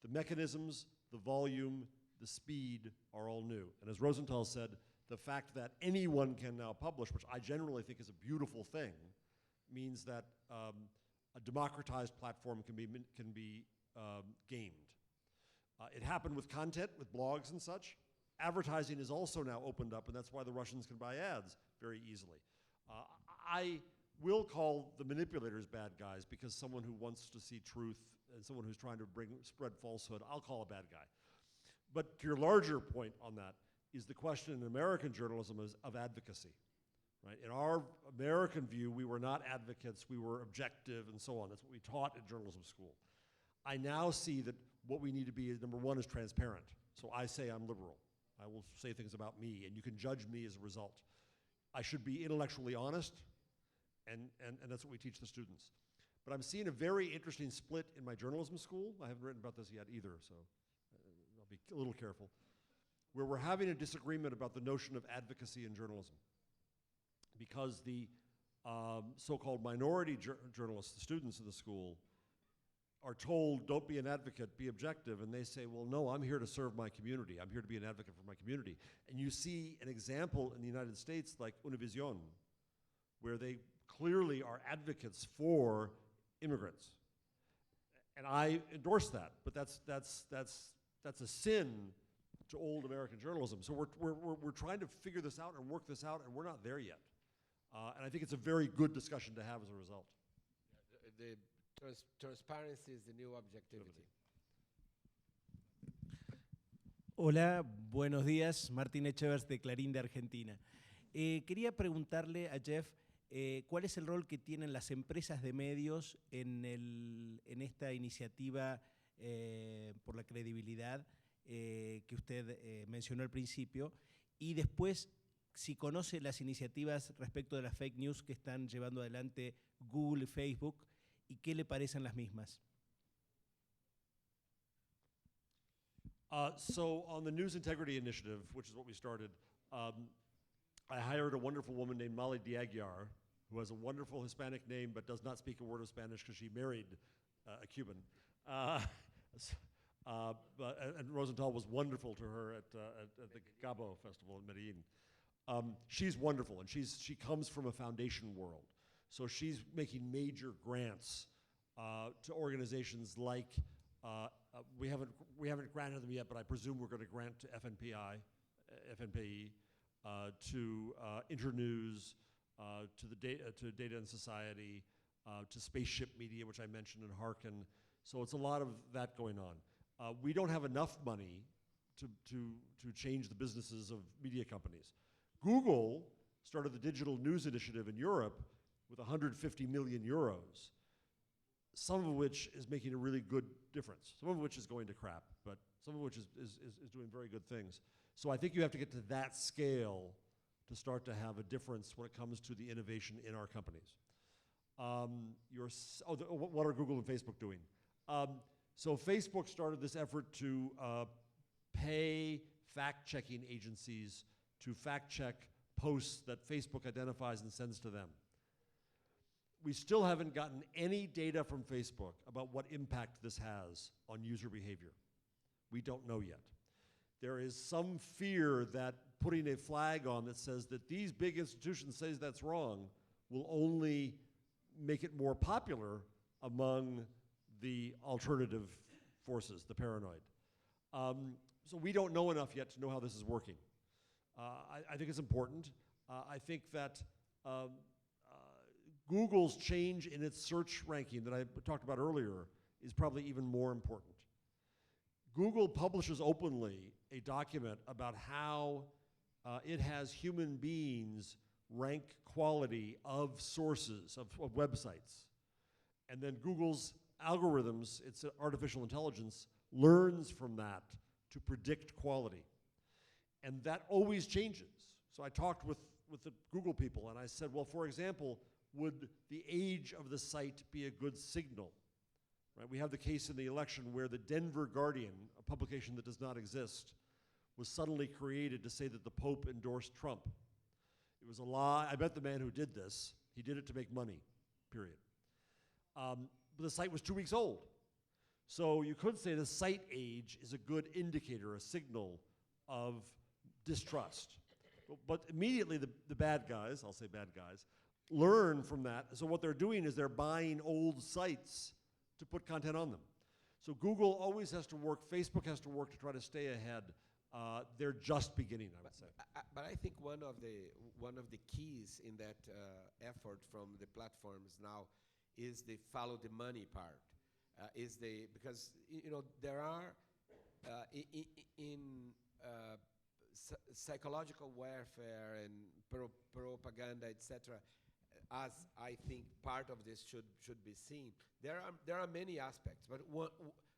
The mechanisms, the volume, the speed are all new. And as Rosental said, the fact that anyone can now publish, which I generally think is a beautiful thing, means that a democratized platform can be gamed. It happened with content, with blogs and such. Advertising is also now opened up, and that's why the Russians can buy ads very easily. I will call the manipulators bad guys, because someone who wants to see truth and someone who's trying to spread falsehood, I'll call a bad guy. But to your larger point on that is the question in American journalism of advocacy. Right? In our American view, we were not advocates, we were objective and so on. That's what we taught at journalism school. I now see that what we need to be is, number one, is transparent. So I say I'm liberal. I will say things about me, and you can judge me as a result. I should be intellectually honest, and that's what we teach the students. But I'm seeing a very interesting split in my journalism school. I haven't written about this yet either, so I'll be a little careful, where we're having a disagreement about the notion of advocacy in journalism. Because the so-called minority journalists, the students of the school, are told, don't be an advocate, be objective, and they say, well, no, I'm here to serve my community. I'm here to be an advocate for my community. And you see an example in the United States like Univision, where they clearly are advocates for immigrants. And I endorse that, but that's a sin to old American journalism. So we're trying to figure this out and work this out, and we're not there yet. And I think it's a very good discussion to have as a result. The transparency is the new objectivity. Hola, buenos días. Martín Echevers de Clarín de Argentina. Quería preguntarle a Jeff cuál es el rol que tienen las empresas de medios en esta iniciativa por la credibilidad que usted mencionó al principio, y después si conoce las iniciativas respecto de las fake news que están llevando adelante Google y Facebook, y qué le parecen las mismas. So on the News Integrity Initiative, which is what we started, I hired a wonderful woman named Molly Diaguiar, who has a wonderful Hispanic name but does not speak a word of Spanish because she married a Cuban. And Rosental was wonderful to her at the Cabo Festival in Medellin. She's wonderful, and she comes from a foundation world. So she's making major grants to organizations like, we haven't granted them yet, but I presume we're going to grant to FNPE, to Internews, to Data and Society, to Spaceship Media, which I mentioned, and Harkin. So it's a lot of that going on. We don't have enough money to change the businesses of media companies. Google started the Digital News Initiative in Europe with 150 million euros, some of which is making a really good difference, some of which is going to crap, but some of which is doing very good things. So I think you have to get to that scale to start to have a difference when it comes to the innovation in our companies. What are Google and Facebook doing? So Facebook started this effort to pay fact-checking agencies to fact-check posts that Facebook identifies and sends to them. We still haven't gotten any data from Facebook about what impact this has on user behavior. We don't know yet. There is some fear that putting a flag on that says that these big institutions say that's wrong will only make it more popular among the alternative forces, the paranoid. So we don't know enough yet to know how this is working. I think it's important. I think that Google's change in its search ranking that I talked about earlier is probably even more important. Google publishes openly a document about how it has human beings rank quality of sources, of websites. And then Google's algorithms, its artificial intelligence, learns from that to predict quality. And that always changes. So I talked with the Google people, and I said, well, for example, would the age of the site be a good signal? Right? We have the case in the election where the Denver Guardian, a publication that does not exist, was suddenly created to say that the Pope endorsed Trump. It was a lie. I bet the man who did this, he did it to make money, period. But the site was 2 weeks old. So you could say the site age is a good indicator, a signal of distrust. But immediately the bad guys, I'll say bad guys, learn from that. So what they're doing is they're buying old sites to put content on them. So Google always has to work, Facebook has to work to try to stay ahead. They're just beginning, I would say. But I think one of the keys in that effort from the platforms now is the follow the money part. Because there are in psychological warfare and propaganda, etc. As I think part of this should be seen. There are many aspects, but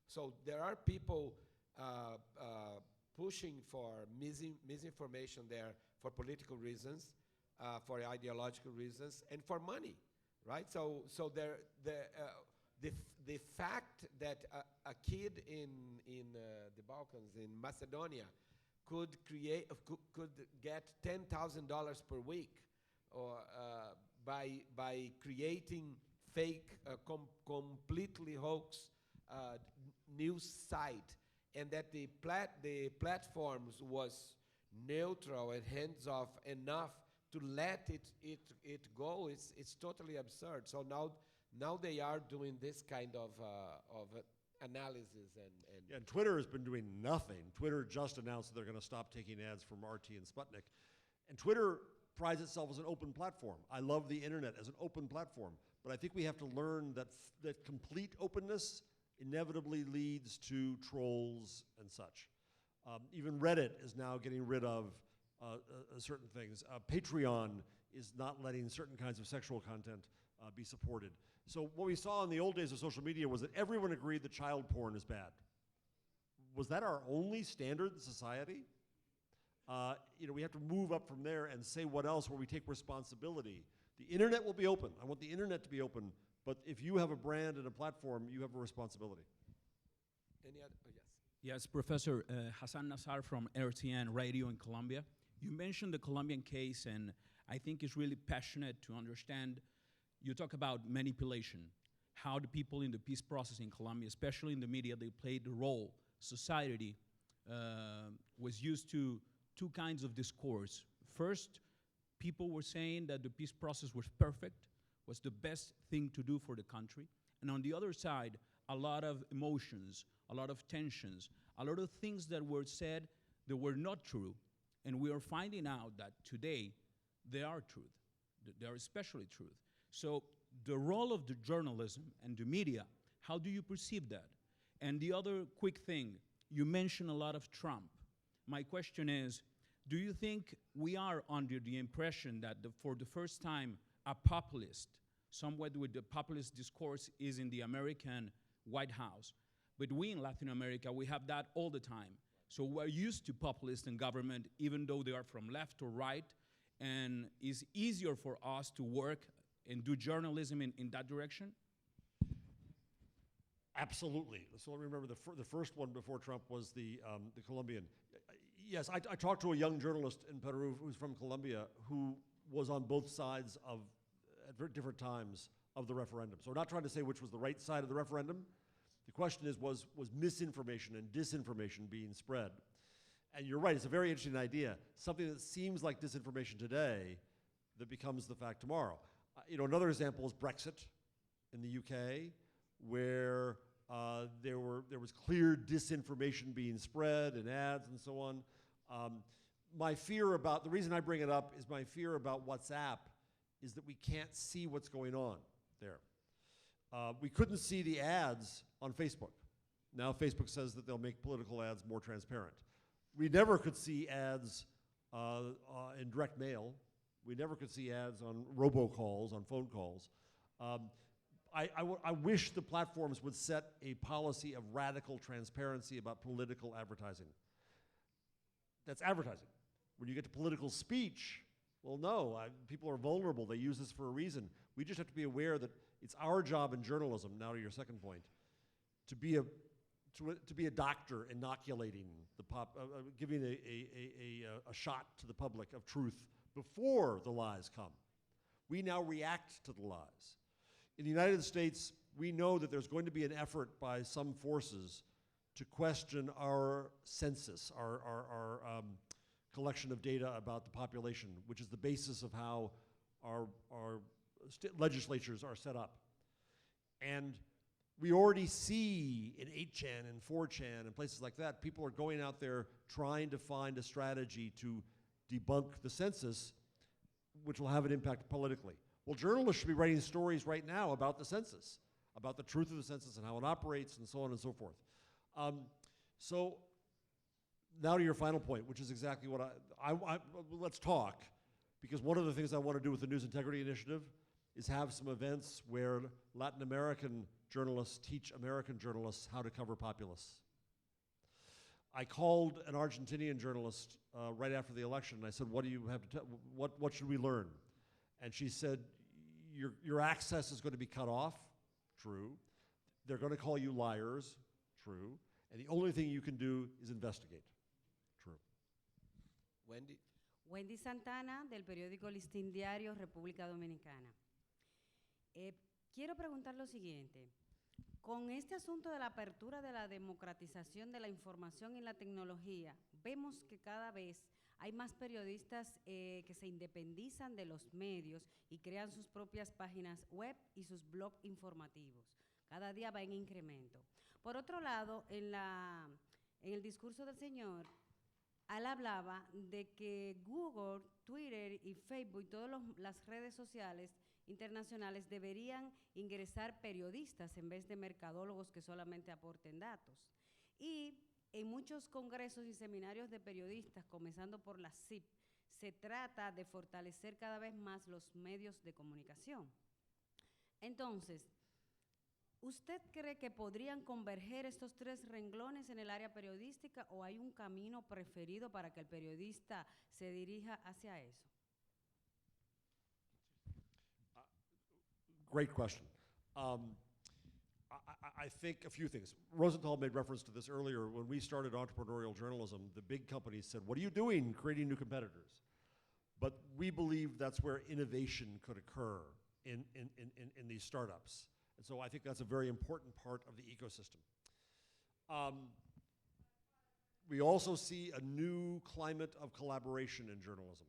so there are people pushing for misinformation there for political reasons, for ideological reasons, and for money, right? So the fact that a kid in the Balkans, in Macedonia, could get $10,000 per week, or by creating fake, completely hoax news site, and that the platforms was neutral and hands-off enough to let it go, it's totally absurd. So now they are doing this kind of analysis and Twitter has been doing nothing. Twitter just announced that they're going to stop taking ads from RT and Sputnik. And Twitter prides itself as an open platform. I love the internet as an open platform, but I think we have to learn that complete openness inevitably leads to trolls and such. Even Reddit is now getting rid of certain things. Patreon is not letting certain kinds of sexual content be supported. So what we saw in the old days of social media was that everyone agreed that child porn is bad. Was that our only standard in society? We have to move up from there and say what else where we take responsibility. The internet will be open. I want the internet to be open, but if you have a brand and a platform, you have a responsibility. Any other? Oh, yes. Yes, Professor Hassan Nassar from RTN Radio in Colombia. You mentioned the Colombian case, and I think it's really passionate to understand. You talk about manipulation, how the people in the peace process in Colombia, especially in the media, they played the role. Society was used to two kinds of discourse. First, people were saying that the peace process was perfect, was the best thing to do for the country. And on the other side, a lot of emotions, a lot of tensions, a lot of things that were said that were not true. And we are finding out that today they are truth. They are especially truth. So the role of the journalism and the media, how do you perceive that? And the other quick thing, you mentioned a lot of Trump. My question is, do you think we are under the impression that for the first time, a populist, somewhat with the populist discourse is in the American White House, but we in Latin America, we have that all the time. So we're used to populists in government, even though they are from left or right, and it's easier for us to work and do journalism in that direction? Absolutely. So let me remember the first one before Trump was the Colombian. Yes, I talked to a young journalist in Peru who's from Colombia who was on both sides at different times of the referendum. So we're not trying to say which was the right side of the referendum. The question is, was misinformation and disinformation being spread? And you're right, it's a very interesting idea. Something that seems like disinformation today that becomes the fact tomorrow. Another example is Brexit in the UK, where there was clear disinformation being spread in ads and so on. The reason I bring it up is my fear about WhatsApp is that we can't see what's going on there. We couldn't see the ads on Facebook. Now Facebook says that they'll make political ads more transparent. We never could see ads in direct mail. We never could see ads on robocalls, on phone calls. I wish the platforms would set a policy of radical transparency about political advertising. That's advertising. When you get to political speech, well, no, people are vulnerable. They use this for a reason. We just have to be aware that it's our job in journalism, now to your second point, to to be a doctor inoculating giving a shot to the public of truth before the lies come. We now react to the lies. In the United States, we know that there's going to be an effort by some forces to question our census, our collection of data about the population, which is the basis of how our legislatures are set up. And we already see in 8chan and 4chan and places like that, people are going out there trying to find a strategy to debunk the census, which will have an impact politically. Well, journalists should be writing stories right now about the census, about the truth of the census and how it operates and so on and so forth. So now to your final point, which is exactly what let's talk, because one of the things I want to do with the News Integrity Initiative is have some events where Latin American journalists teach American journalists how to cover populists. I called an Argentinian journalist right after the election, and I said, what do you have to tell, what should we learn? And she said, your access is going to be cut off, true. They're going to call you liars, true. And the only thing you can do is investigate, true. Wendy? Wendy Santana, del periódico Listín Diario, República Dominicana. Quiero preguntar lo siguiente. Con este asunto de la apertura de la democratización de la información y la tecnología, vemos que cada vez hay más periodistas que se independizan de los medios y crean sus propias páginas web y sus blogs informativos. Cada día va en incremento. Por otro lado, en el discurso del señor, él hablaba de que Google, Twitter y Facebook y todas las redes sociales internacionales deberían ingresar periodistas en vez de mercadólogos que solamente aporten datos. Y en muchos congresos y seminarios de periodistas, comenzando por la CIP, se trata de fortalecer cada vez más los medios de comunicación. Entonces, ¿usted cree que podrían converger estos tres renglones en el área periodística o hay un camino preferido para que el periodista se dirija hacia eso? Great question. I think a few things. Rosenthal made reference to this earlier. When we started entrepreneurial journalism, the big companies said, what are you doing creating new competitors? But we believe that's where innovation could occur in these startups. And so I think that's a very important part of the ecosystem. We also see a new climate of collaboration in journalism,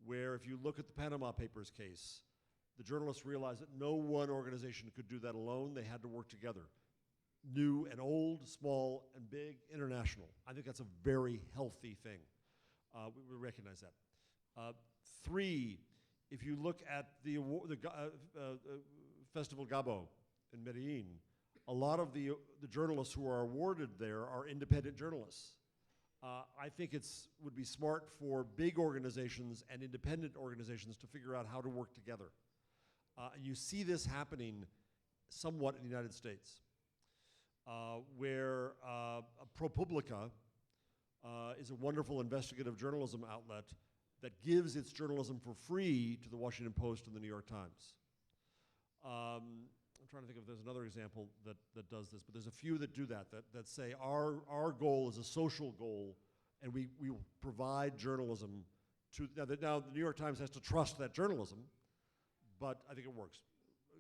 where if you look at the Panama Papers case, the journalists realized that no one organization could do that alone. They had to work together. New and old, small and big, international. I think that's a very healthy thing. We recognize that. Three, if you look at the Festival Gabo in Medellin, a lot of the journalists who are awarded there are independent journalists. I think would be smart for big organizations and independent organizations to figure out how to work together. You see this happening somewhat in the United States, where ProPublica is a wonderful investigative journalism outlet that gives its journalism for free to the Washington Post and the New York Times. I'm trying to think if there's another example that does this, but there's a few that do that say our goal is a social goal, and we provide journalism to, now the New York Times has to trust that journalism, but I think it works.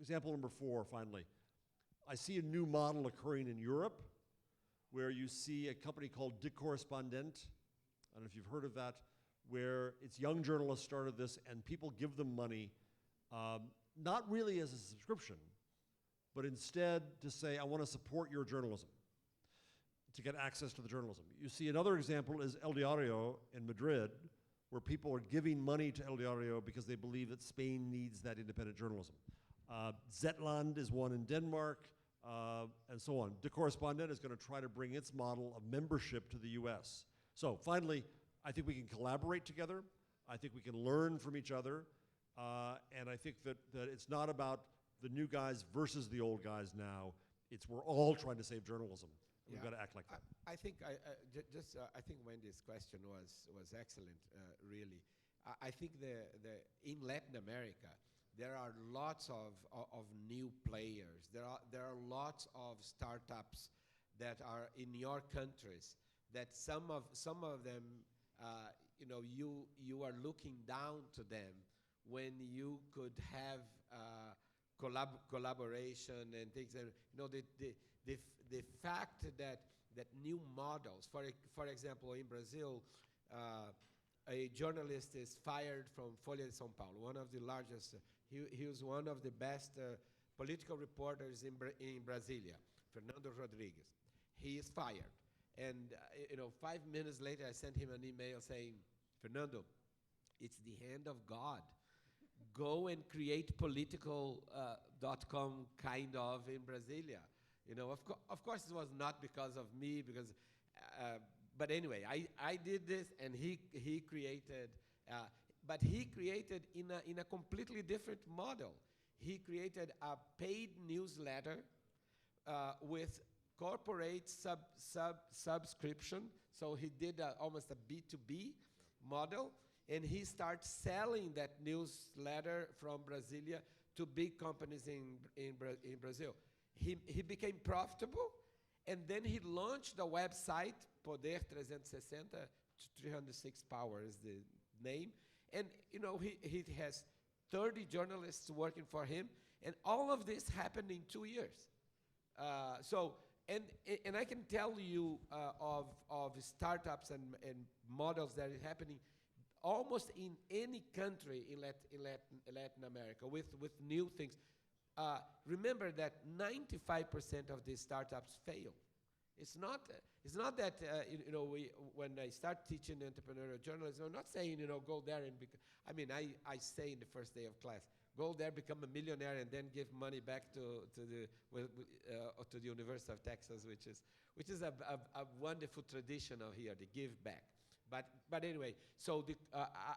Example number 4, finally. I see a new model occurring in Europe where you see a company called De Correspondent. I don't know if you've heard of that, where it's young journalists started this and people give them money, not really as a subscription, but instead to say, I want to support your journalism, to get access to the journalism. You see another example is El Diario in Madrid, where people are giving money to El Diario because they believe that Spain needs that independent journalism. Zetland is one in Denmark, and so on. De Correspondent is going to try to bring its model of membership to the US. So finally, I think we can collaborate together. I think we can learn from each other. And I think that it's not about the new guys versus the old guys now. It's we're all trying to save journalism. We've got to act like that. I think I think Wendy's question was excellent, really. I think in Latin America there are lots of new players. There are lots of startups that are in your countries, that some of them, you are looking down to them when you could have collaboration and things that, the fact that new models, for example, in Brazil, a journalist is fired from Folha de São Paulo, one of the largest, he was one of the best political reporters in Brasilia, Fernando Rodrigues. He is fired. And 5 minutes later, I sent him an email saying, Fernando, it's the hand of God. Go and create political.com kind of in Brasilia. Of course, it was not because of me, but anyway, I did this, and he created, but he created in a completely different model. He created a paid newsletter with corporate subscription. So he did almost a B2B model, and he started selling that newsletter from Brasilia to big companies in Brazil. He became profitable, and then he launched a website, Poder 360, 306 Power is the name, and he has 30 journalists working for him, and all of this happened in 2 years. And I can tell you of startups and models that is happening almost in any country in Latin America with new things. Remember that 95% of these startups fail. It's not that when I start teaching entrepreneurial journalism, I'm not saying go there and I say in the first day of class, go there, become a millionaire, and then give money back to the University of Texas, which is a wonderful tradition of here, the give back. But anyway, so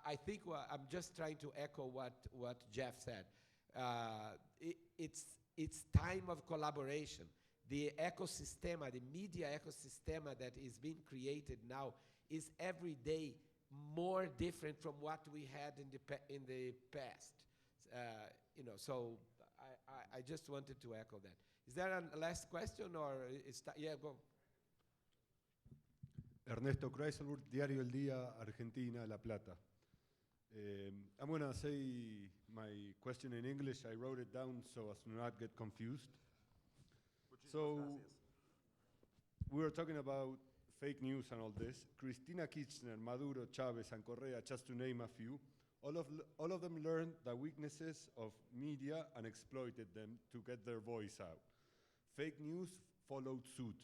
I think I'm just trying to echo what Jeff said. It's time of collaboration. The ecosystem, the media ecosystem that is being created now is every day more different from what we had in the past. So I just wanted to echo that. Is there a last question or yeah, go. Ernesto Kreiselburg, Diario El Día, Argentina, La Plata. I'm going to say my question in English. I wrote it down so as to not get confused. So we were talking about fake news and all this. Cristina Kirchner, Maduro, Chavez, and Correa, just to name a few, all of them learned the weaknesses of media and exploited them to get their voice out. Fake news followed suit.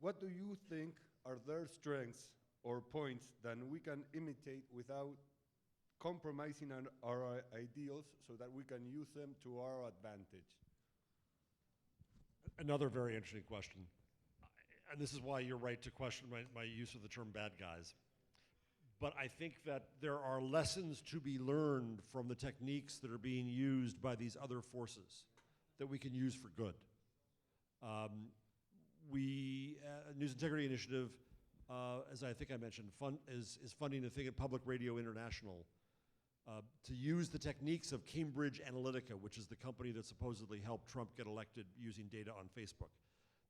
What do you think are their strengths or points that we can imitate without compromising on our ideals so that we can use them to our advantage? Another very interesting question. And this is why you're right to question my use of the term bad guys. But I think that there are lessons to be learned from the techniques that are being used by these other forces that we can use for good. News Integrity Initiative, as I think I mentioned, is funding a thing at Public Radio International to use the techniques of Cambridge Analytica, which is the company that supposedly helped Trump get elected using data on Facebook.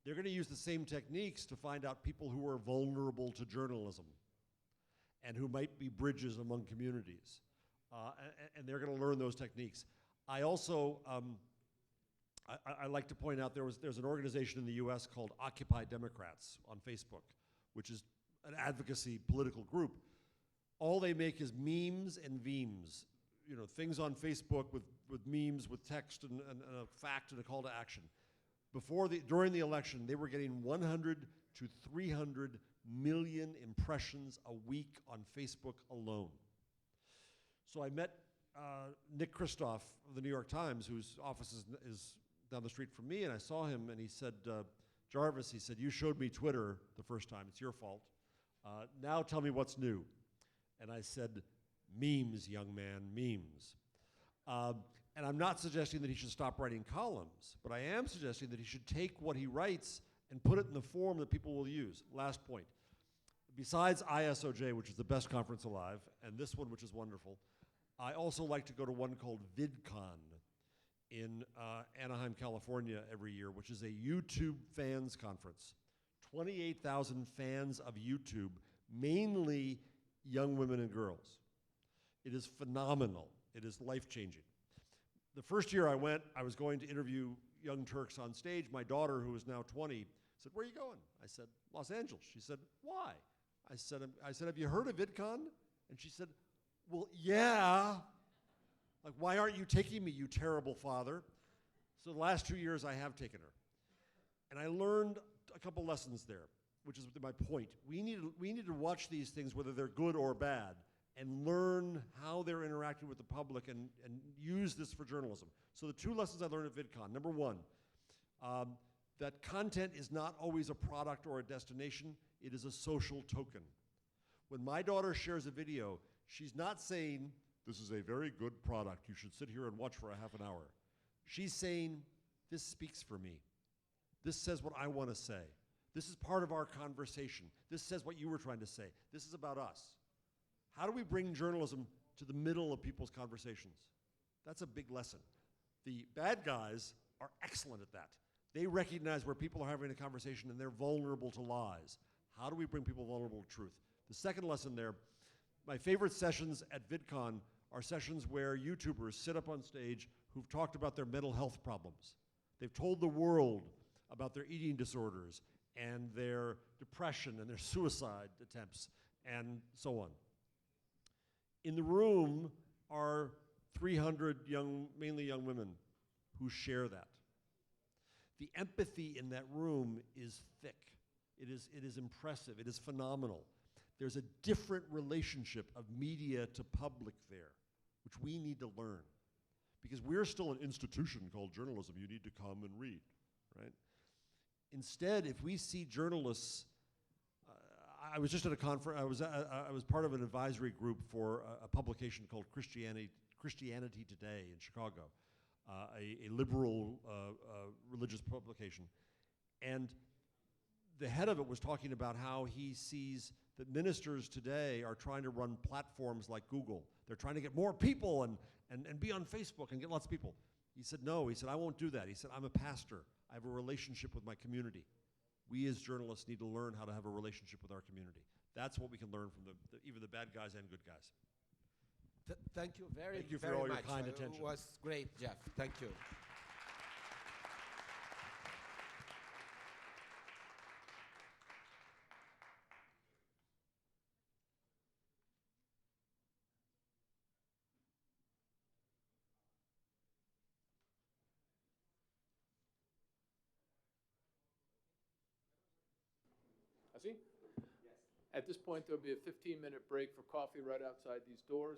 They're going to use the same techniques to find out people who are vulnerable to journalism and who might be bridges among communities. And they're going to learn those techniques. I also, I like to point out there's an organization in the US called Occupy Democrats on Facebook, which is an advocacy political group. All they make is memes and vemes. Things on Facebook with memes, with text and a fact and a call to action. During the election, they were getting 100 to 300 million impressions a week on Facebook alone. So I met Nick Kristof of the New York Times, whose office is down the street from me, and I saw him, and he said, Jarvis, he said, you showed me Twitter the first time, it's your fault. Now tell me what's new. And I said, memes, young man, memes. And I'm not suggesting that he should stop writing columns, but I am suggesting that he should take what he writes and put it in the form that people will use. Last point. Besides ISOJ, which is the best conference alive, and this one, which is wonderful, I also like to go to one called VidCon. in Anaheim, California every year, which is a YouTube fans conference. 28,000 fans of YouTube, mainly young women and girls. It is phenomenal. It is life-changing. The first year I went, I was going to interview young Turks on stage. My daughter, who is now 20, said, "Where are you going?" I said, "Los Angeles." She said, "Why?" I said, "Have you heard of VidCon?" And she said, "Well, yeah." Like, "Why aren't you taking me, you terrible father?" So the last 2 years I have taken her. And I learned a couple lessons there, which is my point. We need to watch these things, whether they're good or bad, and learn how they're interacting with the public and use this for journalism. So the 2 lessons I learned at VidCon. Number 1, that content is not always a product or a destination, it is a social token. When my daughter shares a video, she's not saying, "This is a very good product, you should sit here and watch for a half an hour." She's saying, "This speaks for me. This says what I want to say. This is part of our conversation. This says what you were trying to say. This is about us." How do we bring journalism to the middle of people's conversations? That's a big lesson. The bad guys are excellent at that. They recognize where people are having a conversation and they're vulnerable to lies. How do we bring people vulnerable to truth? The second lesson there, my favorite sessions at VidCon are sessions where YouTubers sit up on stage who've talked about their mental health problems. They've told the world about their eating disorders and their depression and their suicide attempts and so on. In the room are 300 mainly young women who share that. The empathy in that room is thick. It is impressive. It is phenomenal. There's a different relationship of media to public there, which we need to learn. Because we're still an institution called journalism. You need to come and read, right? Instead, if we see journalists, I was just at a conference, I was part of an advisory group for a publication called Christianity Today in Chicago, a liberal religious publication. And the head of it was talking about how he sees that ministers today are trying to run platforms like Google. They're trying to get more people and be on Facebook and get lots of people. He said, "No," he said, "I won't do that." He said, "I'm a pastor. I have a relationship with my community. We as journalists need to learn how to have a relationship with our community." That's what we can learn from even the bad guys and good guys. Thank you very, Thank you for very all your much. kind attention. It was great, Jeff. Thank you. I see? Yes. At this point, there'll be a 15-minute break for coffee right outside these doors.